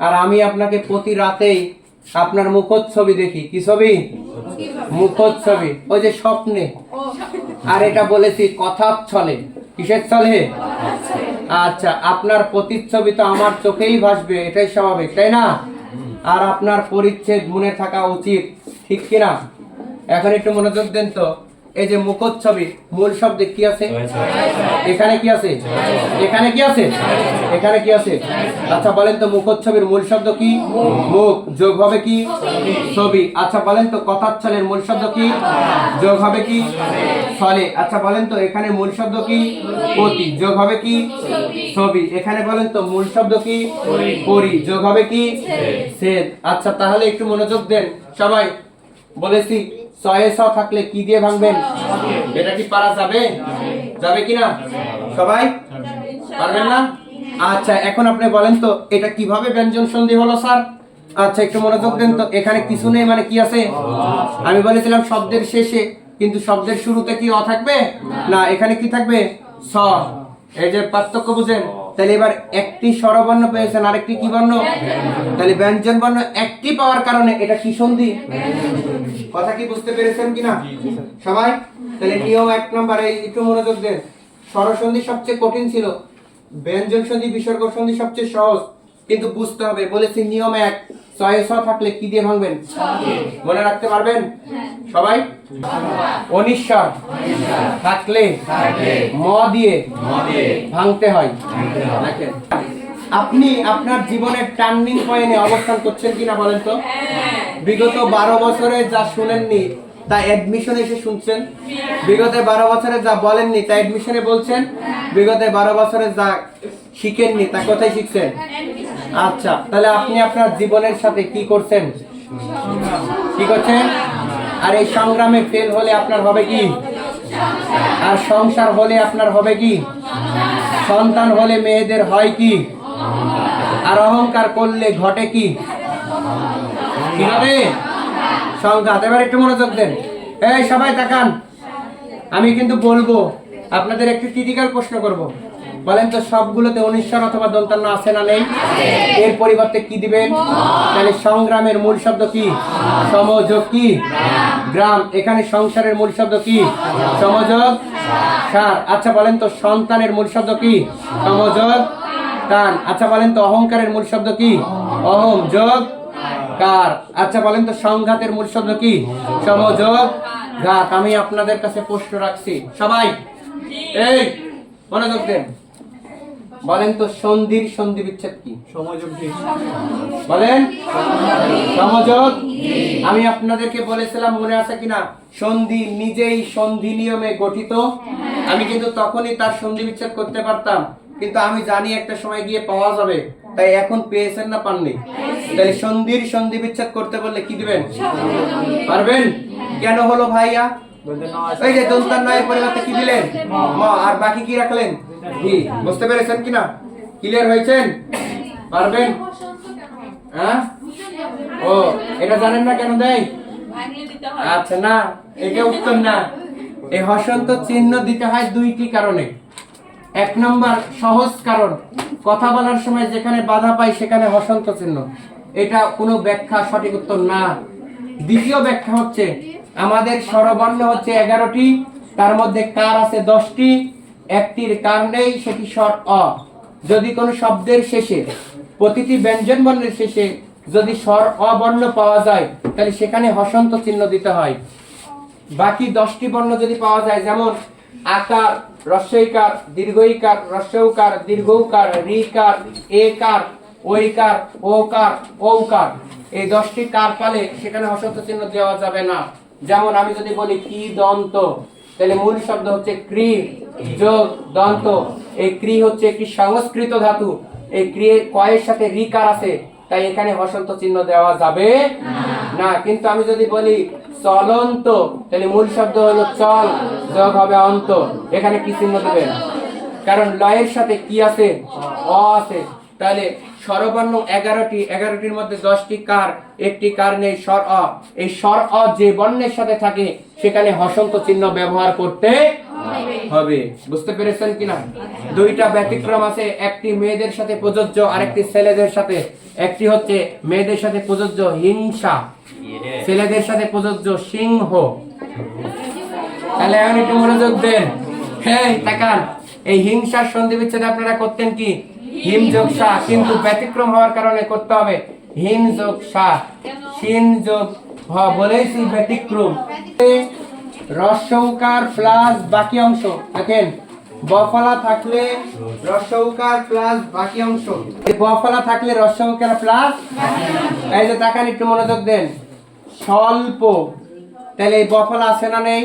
আর আমি আপনাকে প্রতি রাতেই আপনার মুখচ্ছবি দেখি। কি ছবি? মুখচ্ছবি। ওই যে স্বপ্নে। আর এটা বলেছি কথার ছলে। কিসের ছলে? আচ্ছা, আপনার প্রতিচ্ছবি তো আমার চোখেই ভাসবে, এটাই স্বাভাবিক, তাই না? আর আপনার পরিচ্ছেদ মনে থাকা উচিত, ঠিক কিনা? এখন একটু মনোযোগ দেন তো। এই যে মুখচ্ছবি, মূল শব্দে কি আছে? এখানে কি আছে? এখানে কি আছে? এখানে কি আছে? আচ্ছা বলেন তো মুখচ্ছবির মূল শব্দ কি? মুখ। যোগ হবে কি? ছবি। আচ্ছা বলেন তো কথার ছলের মূল শব্দ কি? যোগ হবে কি? ছলে। আচ্ছা বলেন তো এখানে মূল শব্দ কি? পতি। যোগ হবে কি? ছবি। এখানে বলেন তো মূল শব্দ কি? পরি। যোগ হবে কি? ছেদ। আচ্ছা তাহলে একটু মনোযোগ দেন সবাই। বলেছি ছয়ে ছ থাকলে কি দিয়ে ভাঙবেন? এটা কি পারা যাবে? যাবে কিনা? সবাই পারবেন না? আচ্ছা, এখন আপনি বলেন তো এটা কিভাবে ব্যঞ্জন সন্ধি হলো স্যার? আচ্ছা একটু মনোযোগ দেন তো। এখানে কিছু নেই মানে কি আছে? আমি বলেছিলাম শব্দের শেষে, কিন্তু শব্দের শুরুতে কি অ থাকবে? না, এখানে কি থাকবে? স। এই যে পার্থক্য বুঝেন? তাহলে এবার একটি স্বরবর্ণ পেয়েছেন, আরেকটি কি বর্ণ? তাহলে ব্যঞ্জন বর্ণ একটি পাওয়ার কারণে এটা কি সন্ধি? কথা কি বুঝতে পেরেছেন কিনা সবাই? তাহলে নিয়ম 1 নম্বরে একটু মনোযোগ দেন। স্বরসন্ধি সবচেয়ে কঠিন ছিল, ব্যঞ্জন সন্ধি বিসর্গ সন্ধি সবচেয়ে সহজ, কিন্তু বুঝতে হবে। বলেছি নিয়ম 1, ছয়ে ছ থাকলে কি দিয়ে ভাঙবেন? মনে রাখতে পারবেন সবাই? অনিশ্বার থাকলে ম দিয়ে ভাঙতে হয়। দেখেন আপনি আপনার জীবনের টার্নিং পয়েন্টে অবস্থান করছেন কিনা বলেন তো? বিগত 12 বছরে যা শুনেননি তা অ্যাডমিশনে এসে শুনছেন। বিগত 12 বছরে যা বলেননি তা অ্যাডমিশনে বলছেন। বিগত 12 বছরে যা শিখেননি তা কোথায় শিখছেন? আচ্ছা, তাহলে আপনি আপনার জীবনের সাথে কি করছেন? কি করছেন? আর এই সংগ্রামে ফেল হলে আপনার হবে কি? আর সংসার হলে আপনার হবে কি? সন্তান হলে মেয়েদের হয় কি? আর অহংকার করলে ঘটে কি? কি হবে? সংঘাত। এবার একটু মনোযোগ দেন। এই সবাই তাকান, আমি কিন্তু বলবো আপনাদের একটু ক্রিটিক্যাল প্রশ্ন করব। বলেন তো সবগুলোতে অনিশ্বার অথবা দন্তান্ন আছে না নেই? এর পরিবর্তে কি দিবেন? তাহলে সংগ্রামের মূল শব্দ কি? সমযোগ কি? গ্রাম। এখানে সংসারের মূল শব্দ কি? সমযোগ সার। আচ্ছা বলেন তো সন্তানের মূল শব্দ কি? সমযোগ কান। আচ্ছা বলেন তো অহংকারের মূল শব্দ কি? অহম যোগ কার। আচ্ছা বলেন তো সংঘাতের মূল শব্দ কি? সমযোগ ঘাত। আমি আপনাদের কাছে প্রশ্ন রাখছি, সবাই এই মনোযোগ দেন। বলেন তো সন্ধির সন্ধি বিচ্ছেদ কি? সমযোগী। বলেন সমযোগ। আমি আপনাদেরকে বলেছিলাম, মনে আছে কিনা, সন্ধি নিজেই সন্ধি নিয়মে গঠিত। আমি কিন্তু তখনই তার সন্ধি বিচ্ছেদ করতে পারতাম, কিন্তু আমি জানি একটা সময় গিয়ে পাওয়া যাবে, তাই এখন পেয়েছেন না পাননি? তাহলে সন্ধির সন্ধি বিচ্ছেদ করতে বললে কি দিবেন? পারবেন? কেন হলো ভাইয়া? এই যে দন্তার নয়ের পরিবর্তে কি দিলেন? ম। আর বাকি কি রাখলেন? হি। বুঝতে পেরেছেন কিনা? ক্লিয়ার হয়েছেন? পারবেন? হ্যাঁ? ও, এটা জানেন না কেন দেয়? আচ্ছা, না, এটা উত্তর না। এই হসন্ত চিহ্ন দিতে হয় দুইটি কারণে। এক নম্বর সহজ কারণ, কথা বলার সময় যেখানে বাধা পাই সেখানে হসন্ত চিহ্ন। এটা কোনো ব্যাখ্যা সঠিক উত্তর না। দ্বিতীয় ব্যাখ্যা হচ্ছে, আমাদের স্বরবর্ণ হচ্ছে 11টি, তার মধ্যে কার আছে 10টি, একটির কার নেই, সেটি স্বর অ। যদি কোনো শব্দের শেষে, প্রতিটি ব্যঞ্জন বর্ণের শেষে যদি স্বর অ বর্ণ পাওয়া যায়, তাহলে সেখানে হসন্ত চিহ্ন দিতে হয়। বাকি 10টি বর্ণ যদি পাওয়া যায়, যেমন আকার, হ্রস্বইকার, দীর্ঘইকার, হ্রস্বউকার, দীর্ঘউকার, ঋকার, একার, ঐকার, ওকার, ঔকার, এই 10টি কার পালে সেখানে হসন্ত চিহ্ন দেওয়া যাবে না। যেমন আমি যদি বলি কি দন্ত, তাহলে মূল শব্দ হচ্ছে ক্রি যোগ দন্ত। এই ক্রি হচ্ছে একটি সংস্কৃত ধাতু, এই ক্রি কয়ের সাথে রিকার আছে, তাই এখানে হসন্ত চিহ্ন দেওয়া যাবে না। কিন্তু আমি যদি বলি চলন্ত, তাহলে মূল শব্দ হলো চল যোগ হবে অন্ত, এখানে কি চিহ্ন দেবেন? কারণ লয়ের সাথে কি আছে? অ আছে। তাহলে স্বরবর্ণ 11টি, 11টির মধ্যে 10টি কার, একটি কার নেই, স্বর অ। এই স্বর অ যে বর্ণের সাথে থাকে সেখানে হসন্ত চিহ্ন ব্যবহার করতে হবে। বুঝতে পেরেছেন কিনা? দুইটা ব্যতিক্রম আছে, একটি মেয়েদের সাথে প্রযোজ্য, আরেকটি ছেলেদের সাথে। একটি হচ্ছে মেয়েদের সাথে প্রযোজ্য হিংসা, ছেলেদের সাথে প্রযোজ্য সিংহ। তাহলে এখন একটু মনোযোগ দেন। হ্যাঁ, তাকান, এই হিংসার সন্ধি বিচ্ছেদ আপনারা করতেন কি? হিম যোগ সা, কিন্তু ব্যতিক্রম হওয়ার কারণে করতে হবে হিম যোগ সা, সিন যোগ হ, বলেছি ব্যতিক্রম। রস্যৌকার প্লাস বাকি অংশ, দেখেন বফলা থাকলে রস্যৌকার প্লাস বাকি অংশ, এই বফলা থাকলে রস্যৌকার প্লাস, এই যে তাকান, একটু মনোযোগ দেন। স্বল্প, তাহলে এই বফলা আছে না নেই?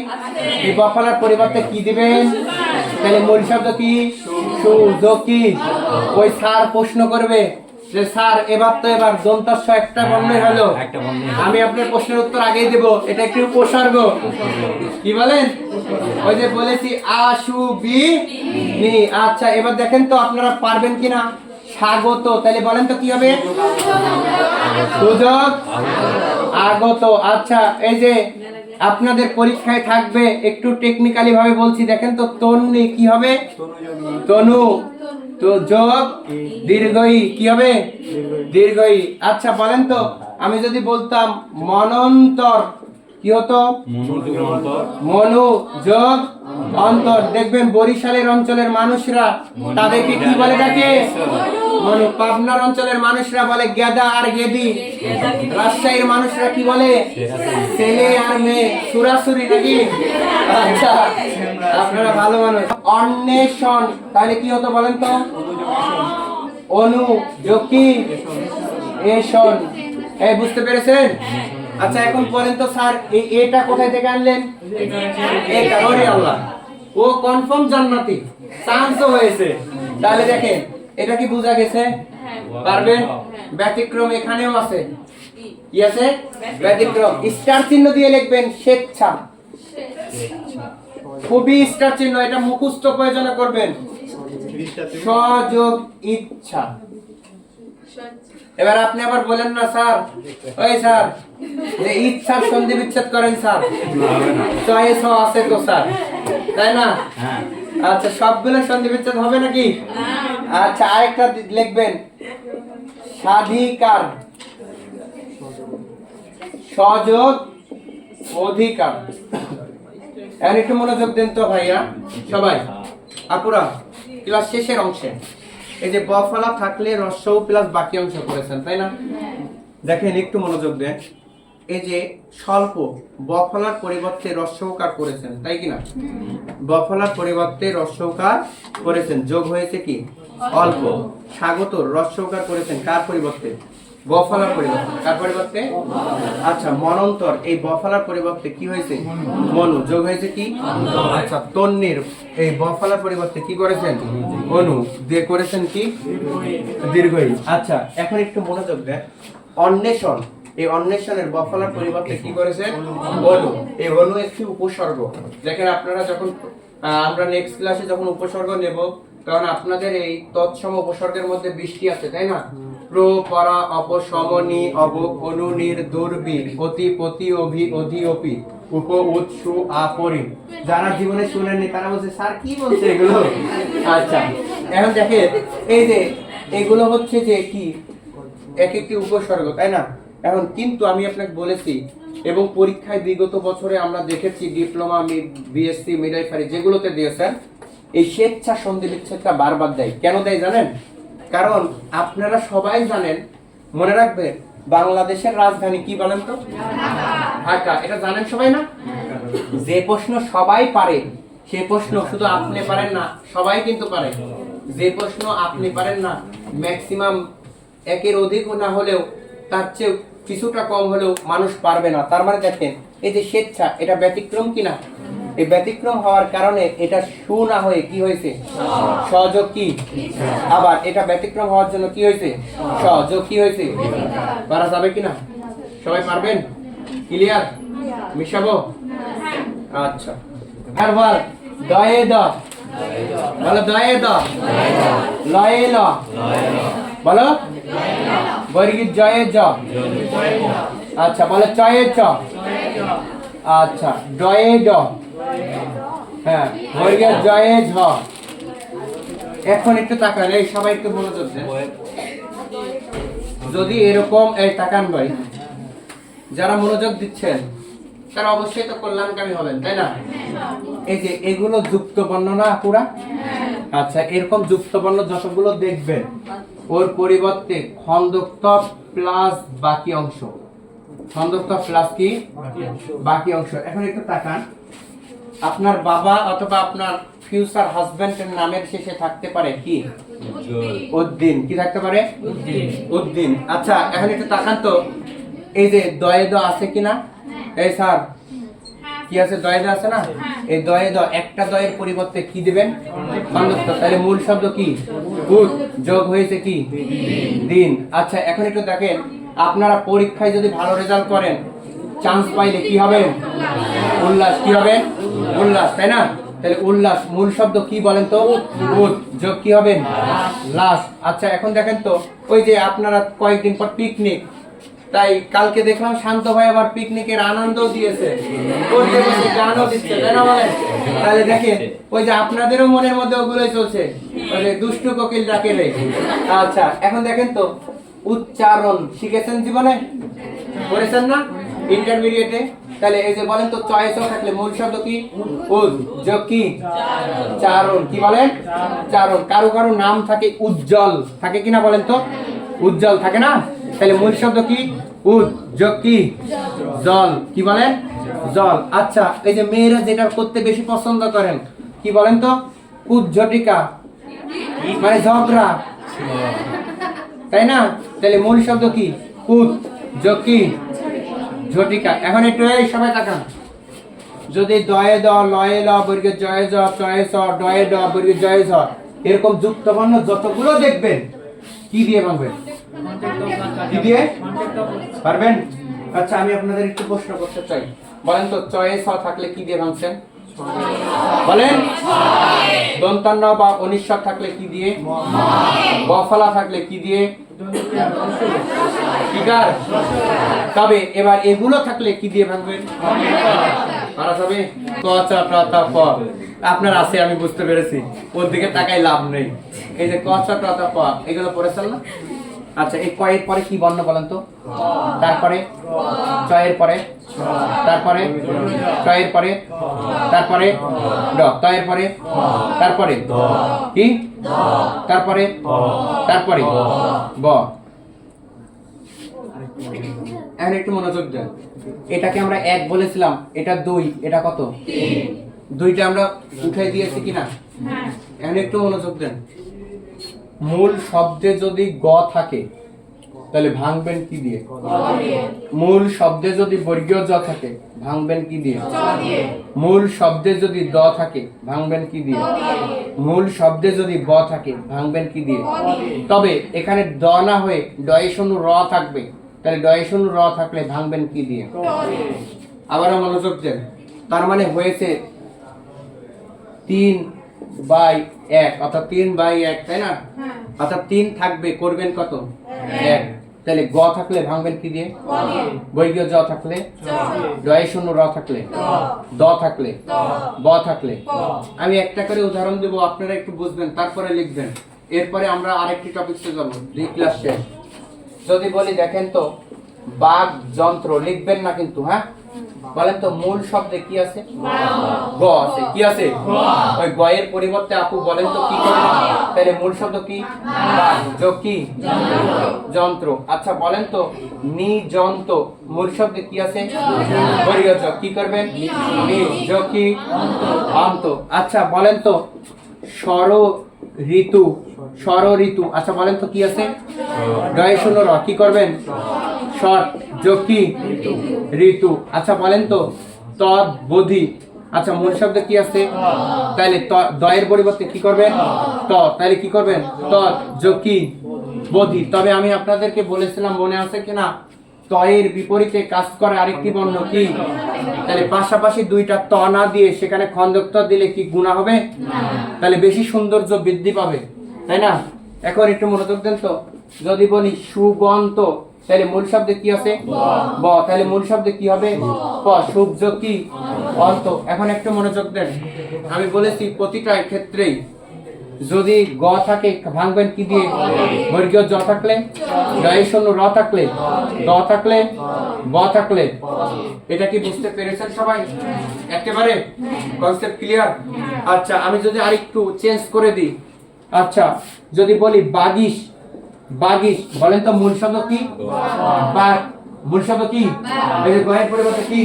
এই বফলার পরিবর্তে কি দিবেন? তাহলে মূল শব্দ কি? সু যোগ কি? ওই স্যার প্রশ্ন করবে যে স্যার এবার দন্তস্ব একটা বর্ণই হলো, আমি আপনার প্রশ্নের উত্তর আগেই দেব, এটা একটু উপসর্গ। কি বলেন? ওই যে বলেছি আশু বি নি। আচ্ছা, এবার দেখেন তো আপনারা পারবেন কিনা। স্বাগত, তাহলে বলেন তো কি হবে? সুযোগ আগত। আচ্ছা, এই যে আপনাদের পরীক্ষায় থাকবে, একটু টেকনিক্যালি ভাবে বলছি, দেখেন তো তন্নি কি হবে? তনু। তো যোগ দীর্ঘই কি হবে? দীর্ঘই। আচ্ছা বলেন তো, আমি যদি বলতাম মনন্তর, কি হতো? মনু যোগ অন্তর। দেখবেন বরিশালের অঞ্চলের মানুষরা তাদেরকে কি বলে ডাকে? মনু। পাবনার অঞ্চলের মানুষরা বলে গেদা আর গেদি। রাজশাহীর মানুষরা কি বলে? ছেলে আর মেয়ে, সুরাসুরি নাকি? আচ্ছা, আপনারা ভালো মানুষ। অন্বেষণ, তাহলে কি হতো বলেন তো? অনু যোগ কি? এষণ। এই বুঝতে পেরেছেন? আচ্ছা, এখন বলেন তো স্যার এটা কোথায় থেকে আনলেন? এটা, ওরে আল্লাহ, ও কনফার্ম জান্নাতি, চান্সও হয়েছে। তাহলে দেখেন, এটা কি বোঝা গেছে? পারবেন? ব্যতিক্রম এখানেও আছে। কি আছে? ব্যতিক্রম। স্টার চিহ্ন দিয়ে লিখবেন স্বেচ্ছা, খুবই স্টার চিহ্ন, এটা মুখস্থ প্রয়োজনে করবেন। সযোগ ইচ্ছা। এবার আপনি আবার বলেন না স্যার, ওই স্যার যে ইচ্ছার সন্ধি বিচ্ছেদ করেন স্যার, চয়েস আছে তো স্যার, তাই না? আচ্ছা, সবগুলো সন্ধি বিচ্ছেদ হবে নাকি? আচ্ছা, আরেকটা লিখবেন স্বাধিকার, সযোগ অধিকার। এখন একটু মনোযোগ দেন তো ভাইয়া, সবাই আপুরা, ক্লাস শেষের অংশে এই যে বফলা থাকলে রস্যউ প্লাস বাকি অংশ করেছেন, তাই না? দেখেন একটু মনোযোগ দেন। এই যে স্বল্প বফলার পরিবর্তে রস্যকার করেছেন, তাই কিনা? বফলার পরিবর্তে রস্যকার করেছেন, যোগ হয়েছে কি অল্প। স্বাগত রস্যকার করেছেন কার পরিবর্তে? বফলার পরিবর্তে। কার পরিবর্তে? আচ্ছা, মনন্তর এই বফলার পরিবর্তে কি হয়েছে? মনু, যোগ হয়েছে কি? আচ্ছা, তন্নির এই বফলার পরিবর্তে কি করেছেন? অনু, দিয়ে করেছেন কি? দীর্ঘই। আচ্ছা, এখন একটু মনোযোগ দেন। অন্বেষণ, এই অন্বেষণের বফলার পরিবর্তে কি করেছেন? অনু। এই অনু একটি উপসর্গ। দেখেন আপনারা যখন আমরা নেক্সট ক্লাসে যখন উপসর্গ নেব, কারণ আপনাদের এই তৎসম উপসর্গের মধ্যে বৃষ্টি আছে, তাই না? প্র, পরা, অপ, সমনি, অব, অনু, নির, দুর্বি, অতি, পতি, অভি, অধি, অপি, উপ, উৎসু, আপরি। যারা জীবনে শুনেননি তারা বলছে স্যার কি বলছে এগুলো? আচ্ছা, এখন দেখেন এই যে এগুলো হচ্ছে যে কি এক একটি উপসর্গ, তাই না? এখন কিন্তু আমি আপনাকে বলেছি এবং পরীক্ষায় বিগত বছরে আমরা দেখেছি ডিপ্লোমা, বিএসসি, মিডওয়াইফারি যেগুলোতে দিয়েছেন, এই স্বেচ্ছা সন্ধি বিচ্ছেদটা বারবার দেয়। কেন দেয় জানেন? কারণ আপনারা সবাই জানেন, মনে রাখবেন, বাংলাদেশের রাজধানী কি বলেন তো? ঢাকা। এটা জানেন সবাই না? যে প্রশ্ন সবাই পারে সে প্রশ্ন শুধু আপনি পারেন না, সবাই কিন্তু পারে। যে প্রশ্ন আপনি পারেন না, ম্যাক্সিমাম একের অধিকও না হলেও তার চেয়ে কিছুটা কম হলেও মানুষ পারবে না। তার মানে দেখেন এই যে স্বেচ্ছা, এটা ব্যতিক্রম কিনা? এই ব্যতিক্রম হওয়ার কারণে এটা সু না হয়ে কি হয়েছে? সযোগ কি? আবার এটা ব্যতিক্রম হওয়ার জন্য কি হয়েছে? সযোগ কি হয়েছে? পারা যাবে কিনা? সবাই পারবেন? ক্লিয়ার? মিশাবো? আচ্ছা, আর বল দয়ে দ, বলো দয়ে দ, লয়ে ল, বলো বর্গীর জয়ে জ। আচ্ছা, বলো চয়ে চ। আচ্ছা, ডয়ে ড, হ্যাঁ, বর্গীর জয়ে ঝ। এখন একটু তাকান, এই সবাই একটু মনোযোগ দেন। যদি এরকম এই তাকান ভাই, যারা মনোযোগ দিচ্ছেন তারা অবশ্যই তো কল্যাণকামী হবেন, তাই না? এই যে এগুলো যুক্ত বর্ণ না পুরা? আচ্ছা, এরকম যুক্ত বর্ণ যতগুলো দেখবেন ওর পরিবর্তে খণ্ডক্ত প্লাস বাকি অংশ, খণ্ডক্ত প্লাস কি বাকি অংশ। এখন একটু তাকান, আপনার বাবা অথবা আপনার ফিউচার হাজবেন্ডের নামের শেষে থাকতে পারে কি? উদ্দিন। কি থাকতে পারে? উদ্দিন। আচ্ছা, এখন একটু তাকান তো, এই যে দয়ে দ আছে কিনা? এই স্যার কি আছে? দয়ে দ আছে না? এই দয়ে দ, একটা দয়ের পরিবর্তে কি দিবেন? খণ্ডক্ত। তাহলে মূল শব্দ কি? উদ, যোগ হয়েছে কি? দিন। আচ্ছা, এখন একটু দেখেন, আপনারা পরীক্ষায় যদি ভালো রেজাল্ট করেন, চান্স পাইলে কি হবে? উল্লাস। কি হবে? উল্লাস, তাই না? তাহলে উল্লাস মূল শব্দ কি বলেন তো? উদ, যোগ কি হবে? লাস। আচ্ছা, এখন দেখেন তো, ওই যে আপনারা কয়েকদিন পর পিকনিক, তাই কালকে দেখলাম শান্ত ভাই আবার পিকনিকের আনন্দ দিয়েছে, করতে বসে গানও দিচ্ছে, তাই না বলেন? তাহলে দেখেন ওই যে আপনাদেরও মনের মধ্যে ওগুলোই চলছে, ওই যে দুষ্টু কোকিল ডাকে রে। আচ্ছা, এখন দেখেন তো, উচ্চারণ শিখেছেন জীবনে? করেছেন না ইন্টারমিডিয়েটে? তাহলে এই যে বলেন তো, চয়েস থাকলে মূল শব্দ কি? উদ, যোগ কি? চারণ। কি বলেন? চারণ। কারো কারো নাম থাকে উজ্জ্বল, থাকে কিনা বলেন তো? উজ্জ্বল থাকে না? তাহলে মূল শব্দ কি? উদ, যোগ কি? জল। কি বলেন? জল। আচ্ছা, এই যে মেয়েরা যেটা করতে বেশি পছন্দ করেন কি বলেন তো? উজ্ঝটিকা, মানে ঝগড়া, তাই না? তাহলে মূল শব্দ কি? উদ, যোগ কি? ঝটিকা। এখন একটু এই সবাই তাকান, যদি দয়ে দ, লয়ে ল, বর্গের জয়ে জ, চয়ে চ, ডয়ে ড, বর্গের জয়ে ঝ, এরকম যুক্ত বর্ণ যতগুলো দেখবেন কি দিয়ে ভাঙবেন? কি দিয়ে পারবেন? আচ্ছা, আমি আপনাদের একটু প্রশ্ন করতে চাই, বলেন তো চয়ে ছ থাকলে কি দিয়ে ভাঙছেন? বলেন। দন্তান্ন বা অনিশ্বর থাকলে কি দিয়ে? বফলা থাকলে কি দিয়ে? কিকার। তবে এবার এগুলো থাকলে কি দিয়ে ভাঙবেন? পারা যাবে? ক, চ, ট, ত, প। আপনার আছে আমি বুঝতে পেরেছি, ওর দিকে তাকাই লাভ নেই। এই যে ক, চ, ট, ত, প, এগুলো পড়েছেন না? আচ্ছা, এই কয়ের পরে কি বর্ণ বলেন তো? তারপরে চয়ের পরে, তারপরে চয়ের পরে, তারপরে ড, তয়ের পরে, তারপরে কি? তারপরে তারপরে ব। এখন একটু মনোযোগ দেন, এটাকে আমরা 1 বলেছিলাম, এটা 2, এটা কত? 2টা আমরা উঠাই দিয়েছি কিনা? এখন একটু মনোযোগ দেন। মূল শব্দে যদি গ থাকে তাহলে ভাঙবেন কি দিয়ে? মূল শব্দে যদি বর্গীয় জ থাকে ভাঙবেন কি দিয়ে? মূল শব্দে যদি দ থাকে ভাঙবেন কি দিয়ে? মূল শব্দে যদি ব থাকে ভাঙবেন কি দিয়ে? তবে এখানে দ না হয়ে ডয়ে শূন্য র থাকবে, তাহলে ডয়ে শূন্য র থাকলে ভাঙবেন কি দিয়ে? আবারও মনোযোগ দেন। তার মানে হয়েছে 3/1, অর্থাৎ 3/1, তাই না? অর্থাৎ 3 থাকবে, করবেন কত? 1। তাহলে গ থাকলে ভাঙবেন কি দিয়ে? বর্গীয় জ থাকলে, ডয়ে শূন্য র থাকলে, দ থাকলে, ব থাকলে। আমি একটা করে উদাহরণ দেব, আপনারা একটু বুঝবেন, তারপরে লিখবেন। এরপরে আমরা আরেকটি টপিকসে যাব, ক্লাস শেষ। যদি বলি দেখেন তো, বাঘ যন্ত্র, লিখবেন না কিন্তু, হ্যাঁ? বলেন তো মূল শব্দে কি আছে? গ আছে। কি আছে? ওই গ এর পরিবর্তে আপু বলেন তো কি করবে? তাহলে মূল শব্দ কি? বাঘ যোগ কি? যন্ত্র। আচ্ছা বলেন তো নিযন্ত, মূল শব্দে কি আছে? বর্গীয় জ। কি করবেন? নি যোগ কি? অন্ত। আচ্ছা বলেন তো স্বর ঋতু, স্বর ঋতু। আচ্ছা বলেন তো কি আছে? ডয়ে শূন্য র। কি করবেন? স্বর যোগ কি? ঋতু। আচ্ছা বলেন তো তদ্বোধি। আচ্ছা মূল শব্দে কি আছে? তাহলে দয়ের পরিবর্তে কি করবেন? ত। তাহলে কি করবেন? তদ যোগ কি? বোধি। তবে আমি আপনাদেরকে বলেছিলাম, মনে আছে কিনা, তয়ের বিপরীতে কাজ করে আরেকটি বর্ণ কি? তাহলে পাশাপাশি দুইটা ত না দিয়ে সেখানে খন্দক ত দিলে কি গুণা হবে? তাহলে বেশি সৌন্দর্য বৃদ্ধি পাবে, তাই না? এখন একটু মনোযোগ দেন তো। যদি বলি সুবন্ত, তাহলে মূল শব্দে কি আছে? ব। তাহলে মূল শব্দে কি হবে? প। সুব যোগ কি? অন্ত। এখন একটু মনোযোগ দেন। আমি বলেছি প্রতিটা ক্ষেত্রেই যদি গ থাকে ভাঙবেন কি দিয়ে? বর্গীয় জ থাকলে, ডয়ে শূন্য র থাকলে, দ থাকলে, ব থাকলে। এটা কি বুঝতে পেরেছেন সবাই? একেবারে কনসেপ্ট ক্লিয়ার? আচ্ছা আমি যদি আরেকটু চেঞ্জ করে দিই, আচ্ছা যদি বলি বাগিশ, বাগিশ, বলেন তো মূল শব্দ কি? বাগ। মূল শব্দ কি? এই যে গয়ের পরিবর্তে কি?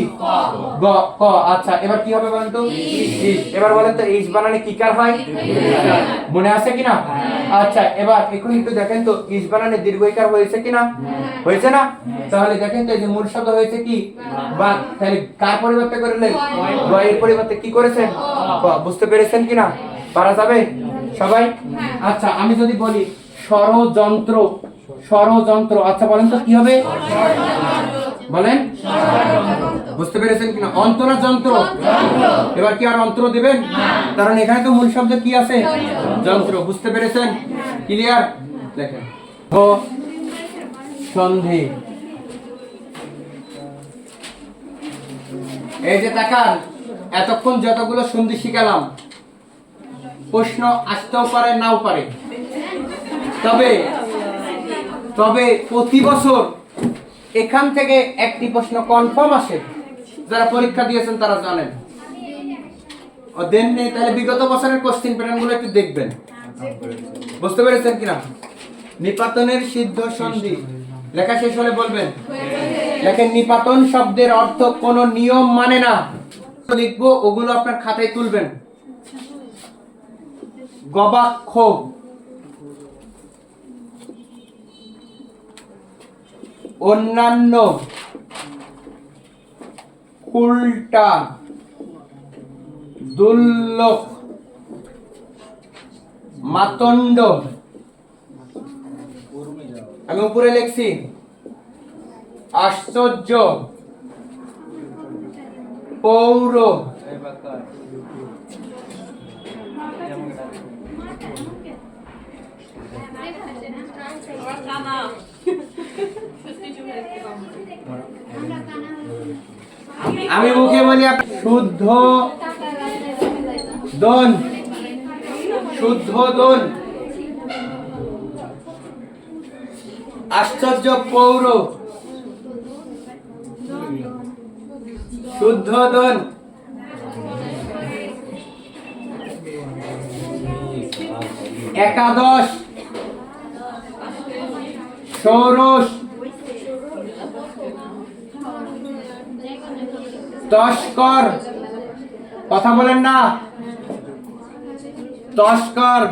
গ ক। আচ্ছা এবার কি হবে বলেন তো? ইস। এবার বলেন তো ইস বানানে কি কার হয়? মনে আছে কিনা? আচ্ছা এবার এখন একটু দেখেন তো ইস বানানে দীর্ঘইকার হয়েছে কিনা? হয়েছে না? তাহলে দেখেন তো এই যে মূল শব্দ হয়েছে কি? বাগ। তাহলে কার পরিবর্তে করলে? গয়ের পরিবর্তে কি করেছেন? ক। বুঝতে পেরেছেন কিনা? পারা যাবে সবাই? আচ্ছা আমি যদি বলি ষড়যন্ত্র, ষড়যন্ত্র। আচ্ছা বলেন তো কি হবে? বলেন, বুঝতে পেরেছেন কিনা? অন্ত না যন্ত্র? এবার কি আর অন্ত্র দিবেন? কারণ এখানে তো মূল শব্দ কি আছে? যন্ত্র। বুঝতে পেরেছেন? ক্লিয়ার? দেখেন সন্ধি, এই যে তাকান, এতক্ষণ যতগুলো সন্ধি শিখালাম, প্রশ্ন আসতেও পারে নাও পারে, তবে তবে প্রতি বছর এখান থেকে একটি প্রশ্ন কনফার্ম আসে। যারা পরীক্ষা দিয়েছেন তারা জানেন। ও দেন নেই, তাহলে বিগত বছরের কোশ্চেন প্যাটার্ন গুলো একটু দেখবেন। বুঝতে পেরেছেন কিনা? নিপাতনের সিদ্ধ সন্ধি লেখা শেষ হলে বলবেন। লেখেন নিপাতন শব্দের অর্থ কোন নিয়ম মানে না। লিখবো ওগুলো আপনার খাতায় তুলবেন। গবাক্ষ, অন্যান্য, উল্টা, দুর্লভ, মাতন্ড। আমি উপরে লিখছি আশ্চর্য, পৌর, আমি মুখে বলি শুদ্ধ দন, শুদ্ধ দন, আশ্চর্য পৌর, শুদ্ধ দন, একাদশ, ষোড়শ, তস্কর, কথা বলেন না, তস্কর।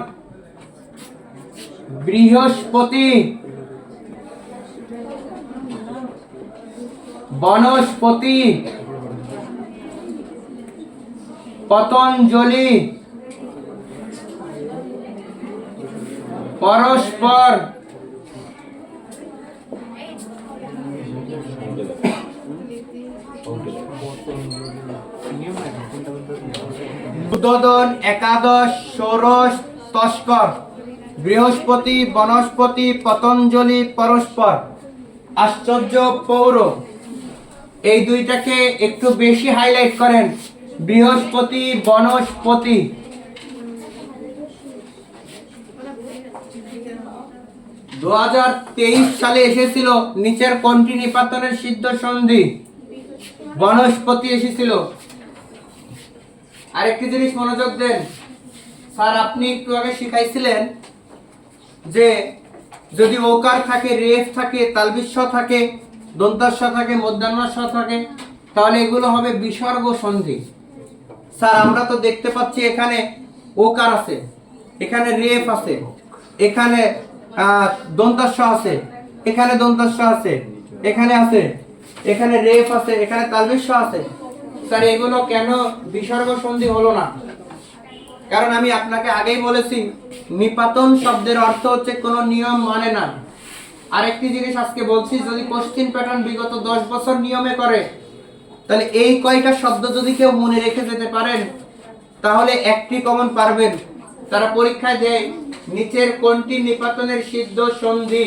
বৃহস্পতি, বনস্পতি, পতঞ্জলি, পরস্পর, উদ্বোধন, একাদশ, ষোড়শ, তস্কর। বৃহস্পতি, বনস্পতি, পতঞ্জলি, পরস্পর। আশ্চর্য, পৌর। এই দুইটাকে একটু বেশি হাইলাইট করেন, বৃহস্পতি, বনস্পতি। 2023 সালে এসেছিল নিচের কোনটি নিপাতনের সিদ্ধ সন্ধি? বনস্পতি এসেছিল। আরেকটি জিনিস মনোযোগ দেন, স্যার আপনি একটু আগে শিখাইছিলেন যে যদি ওকার থাকে, রেফ থাকে, তালবিস্য থাকে, দন্তাস্য থাকে, মধ্যাহ্নাস্য থাকে, তাহলে এগুলো হবে বিসর্গ সন্ধি। স্যার আমরা তো দেখতে পাচ্ছি এখানে ওকার আছে, এখানে রেফ আছে, এখানে দন্তাস্য আছে, এখানে দন্তাস্য আছে, এখানে আছে, এখানে রেফ আছে, এখানে তালবিস্য আছে। স্যার এগুলো কেন বিসর্গ সন্ধি হলো না? কারণ আমি আপনাকে আগেই বলেছি নিপাতন শব্দের অর্থ হচ্ছে কোনো নিয়ম মানে না। আরেকটি জিনিস আজকে বলছি, যদি কোশ্চেন প্যাটার্ন বিগত 10 বছর নিয়মে করে, তাহলে এই কয়টা শব্দ যদি কেউ মনে রেখে যেতে পারেন তাহলে একটি কমন পারবেন। তারা পরীক্ষায় দেয় নিচের কোনটি নিপাতনের সিদ্ধ সন্ধি,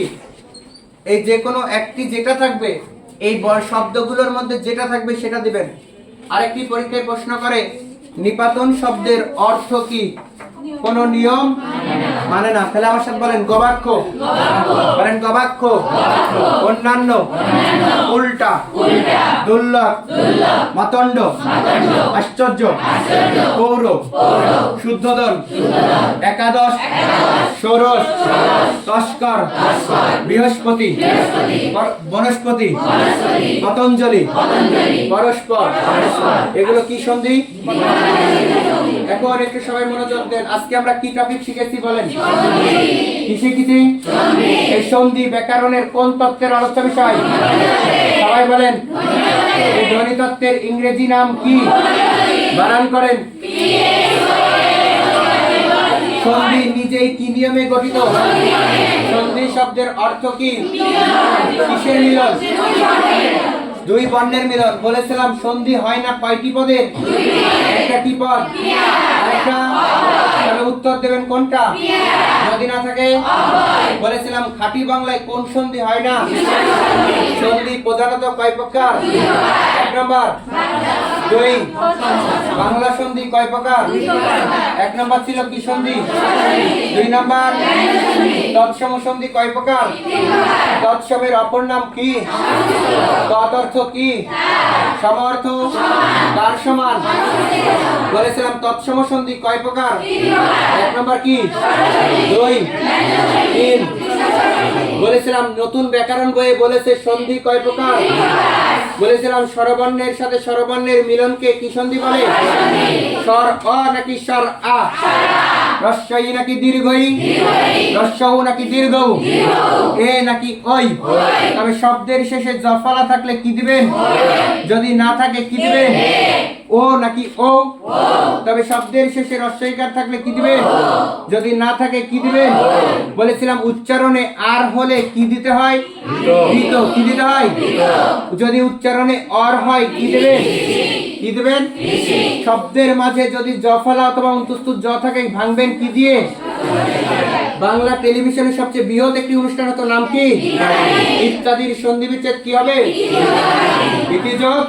এই যে কোনো একটি যেটা থাকবে, এই শব্দগুলোর মধ্যে যেটা থাকবে সেটা দিবেন। আরেকটি পরীক্ষায় প্রশ্ন করে নিপাতন শব্দের অর্থ কি? কোন নিয়ম মানে না। তাহলে আমার সাথে বলেন গবাক্ষ, বলেন গবাক্ষ, অন্যান্য, উল্টা, দুর্লভ, মাতণ্ড, আশ্চর্য, পৌর, শুদ্ধোদন, একাদশ, ষোড়শ, তস্কর, বৃহস্পতি, বনস্পতি, পতঞ্জলি, পরস্পর। এগুলো কি সন্ধি? এখন একটু সবাই মনোযোগ দেন, আজকে আমরা কি টপিক শিখেছি বলেন? কি শিখেছি? এই সন্ধি ব্যাকরণের কোন তত্ত্বের আলোচ্য বিষয়? সবাই বলেন। এই ধ্বনি তত্ত্বের ইংরেজি নাম কি? বানান করেন। সন্ধি নিজেই কি নিয়মে গঠিত? সন্ধি শব্দের অর্থ কি? কিসের মিলন? দুই বর্ণের মিলন। বলেছিলাম সন্ধি হয় না কয়টি পদের? একটা কি পদ? আরেকটা? তাহলে উত্তর দেবেন কোনটা? যদি না থাকে বলেছিলাম খাঁটি বাংলায় কোন সন্ধি হয় না? সন্ধি প্রধানত কয় প্রকার? এক নম্বর দুই। বাংলা সন্ধি কয় প্রকার? এক নম্বর ছিল কি সন্ধি? দুই নম্বর তৎসম সন্ধি কয় প্রকার? তৎসমের অপর নাম কি? তৎ অর্থ কি? সম অর্থ কার সমান? বলেছিলাম তৎসম সন্ধি কয় প্রকার? এক নম্বর কি? দুই, তিন। বলেছিলাম নতুন ব্যাকরণ বইয়ে বলেছে সন্ধি কয় প্রকার? বলেছিলাম স্বরবর্ণের সাথে স্বরবর্ণের মিলনকে কি সন্ধি বলে? স্বর অ নাকি স্বর আ? রস্বই নাকি দীর্ঘই? রস্বউ নাকি দীর্ঘ? এ নাকি ওই? তবে শব্দের শেষে জফলা থাকলে কি দিবেন? যদি না থাকে কি দিবেন? ও নাকি ও? তবে শব্দের শেষে রস্বইকার থাকলে কি দিবেন? যদি না থাকে কি দিবেন? বলেছিলাম উচ্চারণে আর হলে কি দিতে হয়? ঋত। কি দিতে হয়? যদি উচ্চারণে অর হয় কি দেবেন? কি দেবেন? শব্দের মাঝে যদি জফলা অথবা অন্তস্থ জ থাকে ভাঙবেন কি দিয়ে? বাংলা টেলিভিশনের সবচেয়ে বৃহৎ একটি অনুষ্ঠান হতো, নাম কি? ইত্যাদির সন্ধি বিচ্ছেদ কি হবে? ইতিযোগ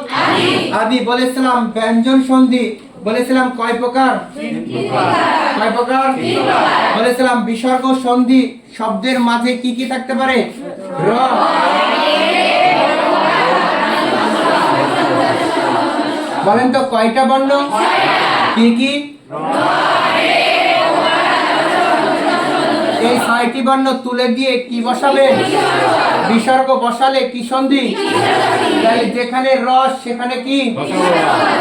আদি। বলেছিলাম ব্যঞ্জন সন্ধি বলেছিলাম কয় প্রকার? কয় প্রকার? বলেছিলাম বিসর্গ সন্ধি শব্দের মাঝে কি কি থাকতে পারে? র। বলেন তো কয়টা বর্ণ? কি কি? এই 6টি বর্ণ তুলে দিয়ে কি বসাবেন? বিসর্গ বসালে কি সন্ধি? তাহলে যেখানে রস সেখানে কি?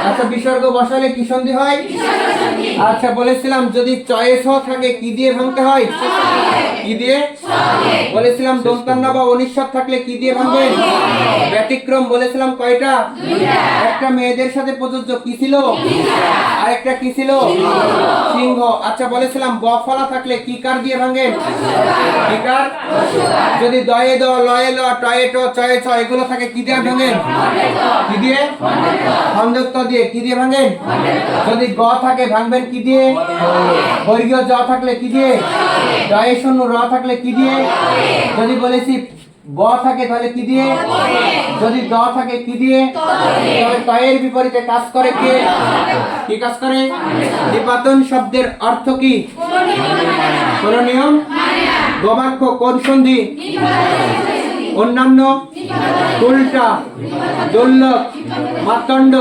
আচ্ছা বিসর্গ বসালে কি সন্ধি হয়? আচ্ছা বলেছিলাম যদি চয়েস থাকে কি দিয়ে ভাঙতে হয়? কি দিয়ে? বলেছিলাম দন্তান্ন বা অনিশ্বর থাকলে কি দিয়ে ভাঙবেন? ব্যতিক্রম বলেছিলাম কয়টা? একটা মেয়েদের সাথে প্রযোজ্য কি ছিল? আরেকটা কি ছিল? সিংহ। আচ্ছা বলেছিলাম বফলা থাকলে কি কার দিয়ে ভাঙেন? কি কার? যদি দয়ে দ লয়ে ল টয়ে ট চয়ে ছ এগুলো থাকে কি দিয়ে ভাঙেন? কি দিয়ে? খণ্ডত্ব দিয়ে। কি দিয়ে ভাঙেন? যদি গ থাকে ভাঙবেন কি দিয়ে? বর্গীয় জ থাকলে কি দিয়ে? দয়ে শূন্য র থাকলে কি দিয়ে? যদি বলেছি ব থাকে তাহলে কি দিয়ে? যদি দ থাকে কি দিয়ে? তবে তয়ের বিপরীতে কাজ করে কে? কি কাজ করে? নিপাতন শব্দের অর্থ কি? কোন নিয়ম? গবাক্ষ কোন সন্ধি? অন্যান্য, উল্টা, দুর্লভ, মাতণ্ড,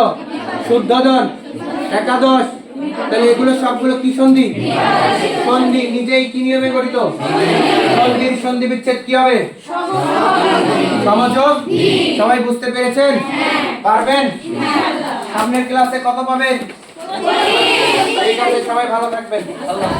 শুদ্ধোদন, একাদশ। তাহলে এগুলো সবগুলো কি সন্ধি? সন্ধি। নিজেই কি নিয়মে গঠিত? সন্ধির সন্ধি বিচ্ছেদ কি হবে? সমযোগ। সবাই বুঝতে পেরেছেন? পারবেন? সামনের ক্লাসে কত পাবেন? ঠিক আছে, সবাই ভালো থাকবেন। আল্লাহ।